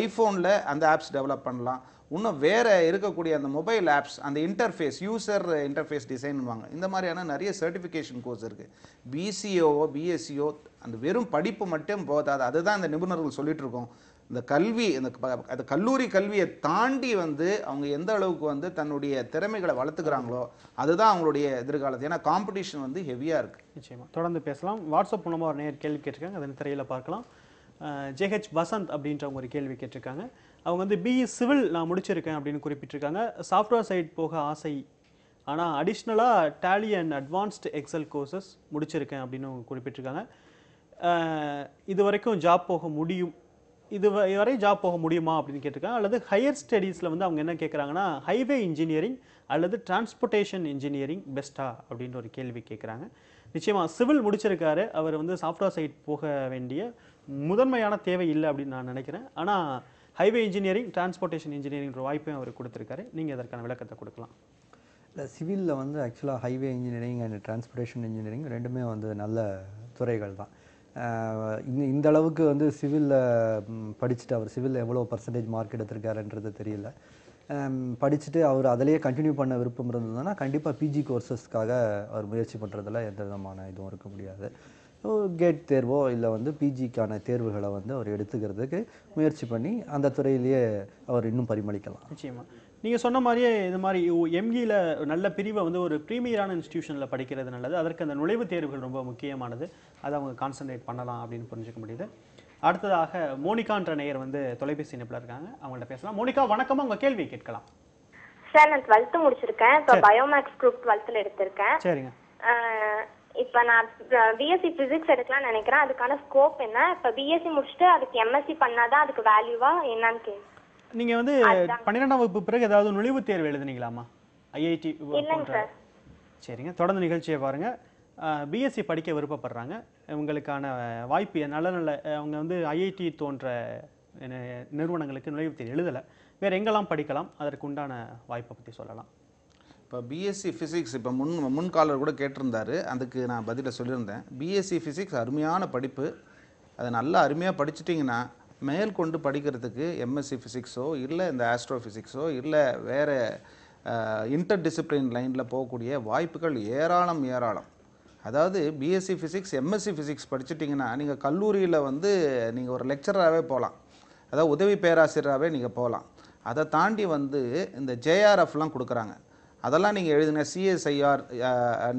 ஐஃபோனில் அந்த ஆப்ஸ் டெவலப் பண்ணலாம். இன்னும் வேறு இருக்கக்கூடிய அந்த மொபைல் ஆப்ஸ், அந்த இன்டர்ஃபேஸ், யூசர் இன்டர்ஃபேஸ் டிசைன்வாங்க. இந்த மாதிரியான நிறைய சர்டிஃபிகேஷன் கோர்ஸ் இருக்குது. பிசிஓவோ பிஎஸ்சியோ அந்த வெறும் படிப்பு மட்டும் போதாது. அதுதான் இந்த நிபுணர்கள் சொல்லிட்டு இருக்கோம். இந்த கல்வி, அந்த கல்லூரி கல்வியை தாண்டி வந்து அவங்க எந்த அளவுக்கு வந்து தன்னுடைய திறமைகளை வளர்த்துக்கிறாங்களோ அதுதான் அவங்களுடைய எதிர்காலத்து. ஏன்னா காம்படிஷன் வந்து ஹெவியாக இருக்குது. நிச்சயமாக தொடர்ந்து பேசலாம். வாட்ஸ்அப் மூலமாக ஒரு நேர் கேள்வி கேட்டிருக்காங்க, அதன் திரையில் பார்க்கலாம். ஜேஹெச் வசந்த் அப்படின்றவங்க ஒரு கேள்வி கேட்டிருக்காங்க. அவங்க வந்து பிஇ சிவில் நான் முடிச்சிருக்கேன் அப்படின்னு குறிப்பிட்டிருக்காங்க. சாஃப்ட்வேர் சைட் போக ஆசை, ஆனால் அடிஷ்னலாக Tally and advanced Excel courses முடிச்சிருக்கேன் அப்படின்னு அவங்க குறிப்பிட்டிருக்காங்க. இது வரைக்கும் ஜாப் போக முடியும், இதுவரை ஜாப் போக முடியுமா அப்படின்னு கேட்டிருக்காங்க. அல்லது ஹையர் ஸ்டடீஸில் வந்து அவங்க என்ன கேட்குறாங்கன்னா ஹைவே இன்ஜினியரிங் அல்லது டிரான்ஸ்போர்ட்டேஷன் இன்ஜினியரிங் பெஸ்ட்டா அப்படின்ற ஒரு கேள்வி கேட்குறாங்க. நிச்சயமாக சிவில் முடிச்சிருக்காரு, அவர் வந்து சாஃப்ட்வேர் சைட் போக வேண்டிய முதன்மையான தேவை இல்லை அப்படின்னு நான் நினைக்கிறேன். ஆனால் ஹைவே இன்ஜினியரிங், டிரான்ஸ்போர்ட்டேஷன் இன்ஜினியரிங் வாய்ப்பையும் அவர் கொடுத்துருக்காரு. நீங்கள் அதற்கான விளக்கத்தை கொடுக்கலாம். இல்லை, சிவிலில் வந்து ஆக்சுவலாக highway engineering and transportation engineering ரெண்டுமே வந்து நல்ல துறைகள் தான். இந்த அளவுக்கு வந்து சிவிலில் படிச்சுட்டு அவர் சிவிலில் எவ்வளோ பர்சன்டேஜ் மார்க் எடுத்திருக்காருன்றது தெரியல. படிச்சுட்டு அவர் அதிலேயே கண்டினியூ பண்ண விருப்பம் இருந்ததுன்னா கண்டிப்பாக பிஜி கோர்சஸ்க்காக அவர் முயற்சி பண்ணுறதுல எந்த விதமான இதுவும் இருக்க முடியாது. கேட் தேர்வோ இல்லை வந்து பிஜிக்கான தேர்வுகளை வந்து அவர் எடுத்துக்கிறதுக்கு முயற்சி பண்ணி அந்த துறையிலேயே அவர் இன்னும் பரிமளிக்கலாம். நிச்சயமாக நீங்கள் சொன்ன மாதிரியே இது மாதிரி எம்இயில் நல்ல பிரிவை வந்து ஒரு ப்ரீமியரான இன்ஸ்டியூஷனில் படிக்கிறது நல்லது. அதற்கு அந்த நுழைவுத் தேர்வுகள் ரொம்ப முக்கியமானது. அதை அவங்க கான்சன்ட்ரேட் பண்ணலாம் அப்படின்னு புரிஞ்சுக்க முடியுது. அடுத்ததாக மோனிகான்ற நேயர் வந்து தொலைபேசி இணைப்பில் இருக்காங்க, அவங்கள்ட்ட பேசலாம். மோனிகா வணக்கம், உங்கள் கேள்வி கேட்கலாம். சார் நான் 12th முடிச்சிருக்கேன். இப்போ பயோமேக்ஸ் குரூப் 12th எடுத்திருக்கேன். சரிங்க. இப்போ நான் பிஎஸ்சி ஃபிசிக்ஸ் எடுக்கலாம்னு நினைக்கிறேன். அதுக்கான ஸ்கோப் என்ன? இப்போ பிஎஸ்சி முடிச்சுட்டு அதுக்கு எம்எஸ்சி பண்ணாதான் அதுக்கு வேல்யூவா என்னன்னு கேட்கு. நீங்கள் வந்து 12ஆம் வகுப்பு பிறகு ஏதாவது நுழைவுத் தேர்வு எழுதுனீங்களாமா? ஐஐடி? இல்லைங்க சார். சரிங்க, தொடர்ந்து நிகழ்ச்சியை பாருங்கள். பிஎஸ்சி படிக்க விருப்பப்படுறாங்க, உங்களுக்கான வாய்ப்பு நல்ல அவங்க வந்து ஐஐடி தோன்ற நிறுவனங்களுக்கு நுழைவுத் தேர்வு எழுதலை, வேறு எங்கெல்லாம் படிக்கலாம், அதற்கு உண்டான வாய்ப்பை பற்றி சொல்லலாம். இப்போ பிஎஸ்சி ஃபிசிக்ஸ் இப்போ முன்காலர் கூட கேட்டிருந்தாரு, அதுக்கு நான் பதிலை சொல்லியிருந்தேன். பிஎஸ்சி ஃபிசிக்ஸ் அருமையான படிப்பு. அதை நல்லா அருமையாக படிச்சிட்டிங்கன்னா மேற்கொண்டு படிக்கிறதுக்கு எம்எஸ்சி ஃபிசிக்ஸோ இல்லை இந்த ஆஸ்ட்ரோ ஃபிசிக்ஸோ இல்லை வேறு இன்டர் டிசிப்ளின் லைனில் போகக்கூடிய வாய்ப்புகள் ஏராளம். அதாவது பிஎஸ்சி ஃபிசிக்ஸ், எம்எஸ்சி ஃபிசிக்ஸ் படிச்சிட்டிங்கன்னா நீங்கள் கல்லூரியில் வந்து நீங்கள் ஒரு லெக்சராகவே போகலாம், அதாவது உதவி பேராசிரியராகவே நீங்கள் போகலாம். அதை தாண்டி வந்து இந்த ஜேஆர்எஃப்லாம் கொடுக்குறாங்க, அதெல்லாம் நீங்கள் எழுதின சிஎஸ்ஐஆர்,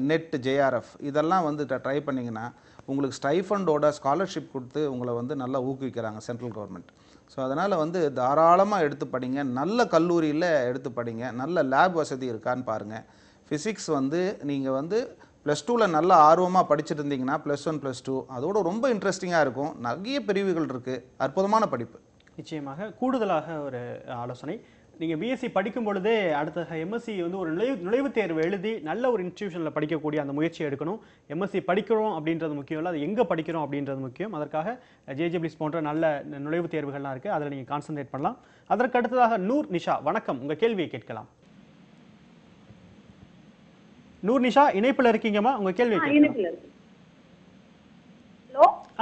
நெட், ஜேஆர்எஃப் இதெல்லாம் வந்து ட்ரை பண்ணிங்கன்னா உங்களுக்கு ஸ்டைஃபண்டோட ஸ்காலர்ஷிப் கொடுத்து உங்களை வந்து நல்லா ஊக்குவிக்கிறாங்க சென்ட்ரல் கவர்மெண்ட். ஸோ அதனால் வந்து தாராளமாக எடுத்து படிங்க, நல்ல கல்லூரியில் எடுத்து படிங்க, நல்ல லேப் வசதி இருக்கான்னு பாருங்கள். ஃபிசிக்ஸ் வந்து நீங்கள் வந்து +2ல் நல்ல ஆர்வமாக படிச்சுட்டு இருந்தீங்கன்னா +1 +2 அதோட ரொம்ப இன்ட்ரெஸ்டிங்காக இருக்கும். நிறைய பிரிவுகள் இருக்குது, அற்புதமான படிப்பு. நிச்சயமாக கூடுதலாக ஒரு ஆலோசனை, நீங்கள் பிஎஸ்சி படிக்கும் பொழுதே அடுத்த எம்எஸ்சி வந்து ஒரு நுழைவுத் தேர்வு எழுதி நல்ல ஒரு இன்ஸ்டியூஷனில் படிக்கக்கூடிய அந்த முயற்சி எடுக்கணும். எம்எஸ்சி படிக்கிறோம் அப்படின்றது முக்கியம் இல்லை, அது எங்கே படிக்கிறோம் அப்படின்றது முக்கியம். அதற்காக ஜேஜேபிளிஸ் போன்ற நல்ல நுழைவுத் தேர்வுகள்லாம் இருக்குது, அதில் நீங்கள் கான்சன்ட்ரேட் பண்ணலாம். அதற்கு அடுத்ததாக நூர் நிஷா, வணக்கம், உங்கள் கேள்வியை கேட்கலாம். நூர் நிஷா இணைப்பில் இருக்கீங்கம்மா, உங்கள் கேள்வியை கேட்கலாம்.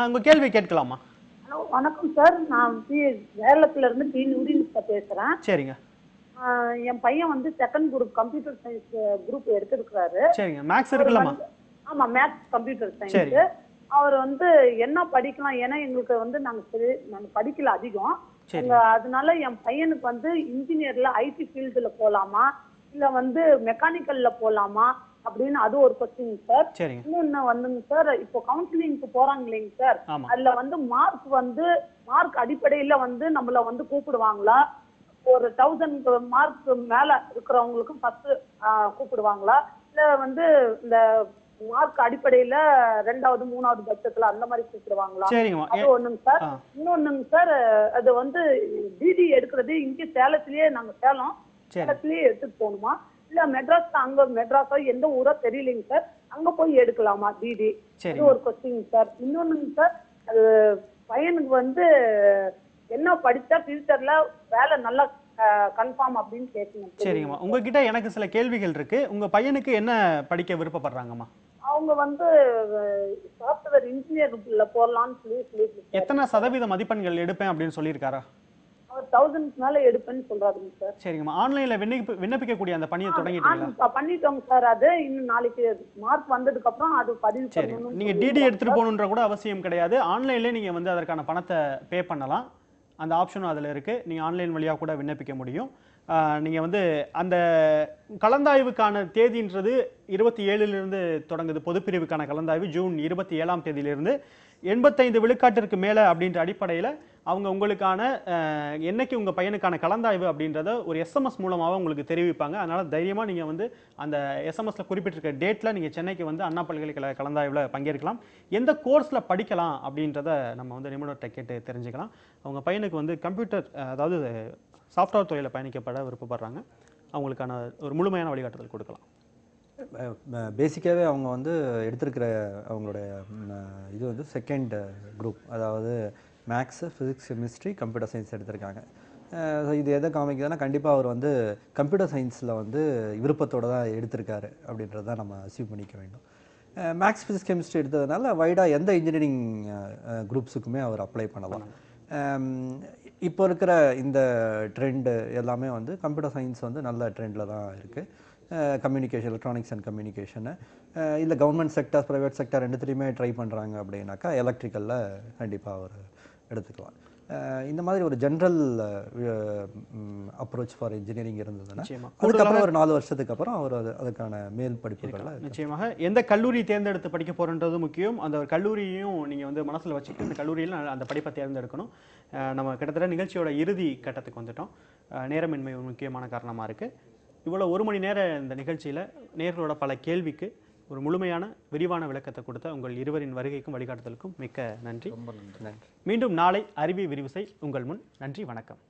உங்கள் கேள்வியை கேட்கலாமா? ஹலோ வணக்கம் சார், நான் வேலத்துல இருந்து டி நூரின்ஸ்ல பேசுறேன். சரிங்க. என் பையன் வந்து second group computer science group எடுத்திருக்காரு. சரிங்க. மேக்ஸ் இருக்குல்லமா? ஆமா, மேக்ஸ் கம்ப்யூட்டர் சயின்ஸ். அவர் வந்து என்ன படிக்கலாம், ஏன்னா எங்களுக்கு வந்து நாங்க படிக்கல அதிகம், அதனால என் பையனுக்கு வந்து இன்ஜினியர்ல ஐடி ஃபீல்டுல போலாமா இல்ல வந்து மெக்கானிக்கல்ல போலாமா அப்படின்னு அது ஒரு கொஸ்டின் சார். இன்னொன்னு வந்துங்க சார், இப்போ கவுன்சிலிங்க்கு போறாங்க இல்லைங்க சார், அதுல வந்து மார்க் அடிப்படையில வந்து நம்மள வந்து கூப்பிடுவாங்களா? ஒரு 1000 மார்க் மேல இருக்கிறவங்களுக்கும் ஃபர்ஸ்ட் கூப்பிடுவாங்களா, இல்ல வந்து இந்த மார்க் அடிப்படையில 2வது 3வது பட்சத்துல அந்த மாதிரி கூப்பிடுவாங்களா? அது ஒண்ணுங்க சார். இன்னொன்னுங்க சார், அது வந்து டிடி எடுக்கிறது இங்க சேலத்திலேயே சேலத்திலேயே எடுத்துட்டு போகணுமா, இல்ல மெட்ராஸோ எந்த ஊரோ தெரியலைங்க சார், அங்க போய் எடுக்கலாமா டிடி? அது ஒரு கொஸ்டின் சார். இன்னொன்னுங்க சார், அது பையனுக்கு வந்து என்ன படிச்சா ஃபியூச்சர்ல வேலை நல்லா கன்ஃபார்ம் அப்படின்னு கேட்கணும். சரிங்கம்மா, உங்ககிட்ட எனக்கு சில கேள்விகள் இருக்கு. உங்க பையனுக்கு என்ன படிக்க விருப்பப்படுறாங்கம்மா? அவங்க வந்து சாஃப்ட்வேர் இன்ஜினியர் போடலாம்னு சொல்லி எத்தனை சதவீத மதிப்பெண்கள் எடுப்பேன் அப்படின்னு சொல்லியிருக்காரா? அவர் 1000 மேல எடுப்பேன்னு சொல்றாருங்க சார். சரிங்கம்மா, ஆன்லைன்ல விண்ணப்பிக்கக்கூடிய அந்த பணியை தொடங்கிட்டீங்களா? பண்ணிட்டோங்க சார். அது இன்னும் நாளைக்கு மார்க் வந்ததுக்கு அப்புறம் அது பதிவு பண்ணணும். நீங்க டிடி எடுத்துட்டு போகணுன்ற கூட அவசியம் கிடையாது. ஆன்லைன்ல நீங்க வந்து அதற்கான பணத்தை பே பண்ணலாம். அந்த ஆப்ஷனும் அதில் இருக்குது. நீங்கள் ஆன்லைன் வழியாக கூட விண்ணப்பிக்க முடியும். நீங்கள் வந்து அந்த கலந்தாய்வுக்கான தேதின்றது 27லிருந்து தொடங்குது. பொதுப்பிரிவுக்கான கலந்தாய்வு ஜூன் 27ஆம் தேதியிலிருந்து 85 விழுக்காட்டிற்கு மேலே அப்படின்ற அடிப்படையில் அவங்க உங்களுக்கான என்னைக்கு உங்கள் பையனுக்கான கலந்தாய்வு அப்படின்றத ஒரு எஸ்எம்எஸ் மூலமாக உங்களுக்கு தெரிவிப்பாங்க. அதனால் தைரியமாக நீங்கள் வந்து அந்த எஸ்எம்எஸ்ல குறிப்பிட்டிருக்க டேட்டில் நீங்கள் சென்னைக்கு வந்து அண்ணா பல்கலைக்கழக கலந்தாய்வில் பங்கேற்கலாம். எந்த கோர்ஸில் படிக்கலாம் அப்படின்றத நம்ம வந்து நிபுணர்கிட்ட கேட்டு தெரிஞ்சுக்கலாம். அவங்க பையனுக்கு வந்து கம்ப்யூட்டர் அதாவது சாஃப்ட்வேர் துறையில் பயணிக்கப்பட விருப்பப்படுறாங்க. அவங்களுக்கான ஒரு முழுமையான வழிகாட்டுதல் கொடுக்கலாம். பேசிக்காகவே அவங்க வந்து எடுத்திருக்கிற அவங்களுடைய இது வந்து செகண்ட் குரூப், அதாவது maths, physics, chemistry, computer science எடுத்திருக்காங்க. இது எதை காமிக்குதுன்னா கண்டிப்பாக அவர் வந்து கம்ப்யூட்டர் சயின்ஸில் வந்து விருப்பத்தோடு தான் எடுத்திருக்காரு அப்படின்றது தான் நம்ம அசீவ் பண்ணிக்க வேண்டும். மேக்ஸ், ஃபிசிக்ஸ், கெமிஸ்ட்ரி எடுத்ததுனால வைடாக எந்த இன்ஜினியரிங் குரூப்ஸுக்குமே அவர் அப்ளை பண்ணலாம். இப்போ இருக்கிற இந்த ட்ரெண்டு எல்லாமே வந்து கம்ப்யூட்டர் சயின்ஸ் வந்து நல்ல ட்ரெண்டில் தான் இருக்குது. கம்யூனிகேஷன், எலக்ட்ரானிக்ஸ் அண்ட் கம்யூனிகேஷனு, இல்லை கவர்மெண்ட் செக்டர், ப்ரைவேட் செக்டர் ரெண்டுத்துலேயுமே ட்ரை பண்ணுறாங்க அப்படின்னாக்கா எலக்ட்ரிக்கலில் கண்டிப்பாக அவர் எடுத்துக்கலாம். இந்த மாதிரி ஒரு ஜென்ரல் அப்ரோச் ஃபார் இன்ஜினியரிங் இருந்ததுன்னா அதுக்கப்புறம் ஒரு 4 வருஷத்துக்கு அப்புறம் அவர் அதுக்கான மேல் படிப்புகளை நிச்சயமாக எந்த கல்லூரி தேர்ந்தெடுத்து படிக்க போகிறன்றது முக்கியம். அந்த ஒரு கல்லூரியையும் நீங்கள் வந்து மனசில் வச்சுக்கிட்டு அந்த கல்லூரியில் அந்த படிப்பை தேர்ந்தெடுக்கணும். நம்ம கிட்டத்தட்ட நிகழ்ச்சியோட இறுதி கட்டத்துக்கு வந்துட்டோம். நேரமின்மை ஒரு முக்கியமான காரணமாக இருக்குது. இவ்வளோ 1 மணி நேர இந்த நிகழ்ச்சியில் நேர்களோட பல கேள்விக்கு ஒரு முழுமையான விரிவான விளக்கத்தை கொடுத்த உங்கள் இருவரின் வருகைக்கும் வழிகாட்டுதலுக்கும் மிக்க நன்றி. ரொம்ப நன்றி. மீண்டும் நாளை அறிவி விரிவுசை உங்கள் முன். நன்றி, வணக்கம்.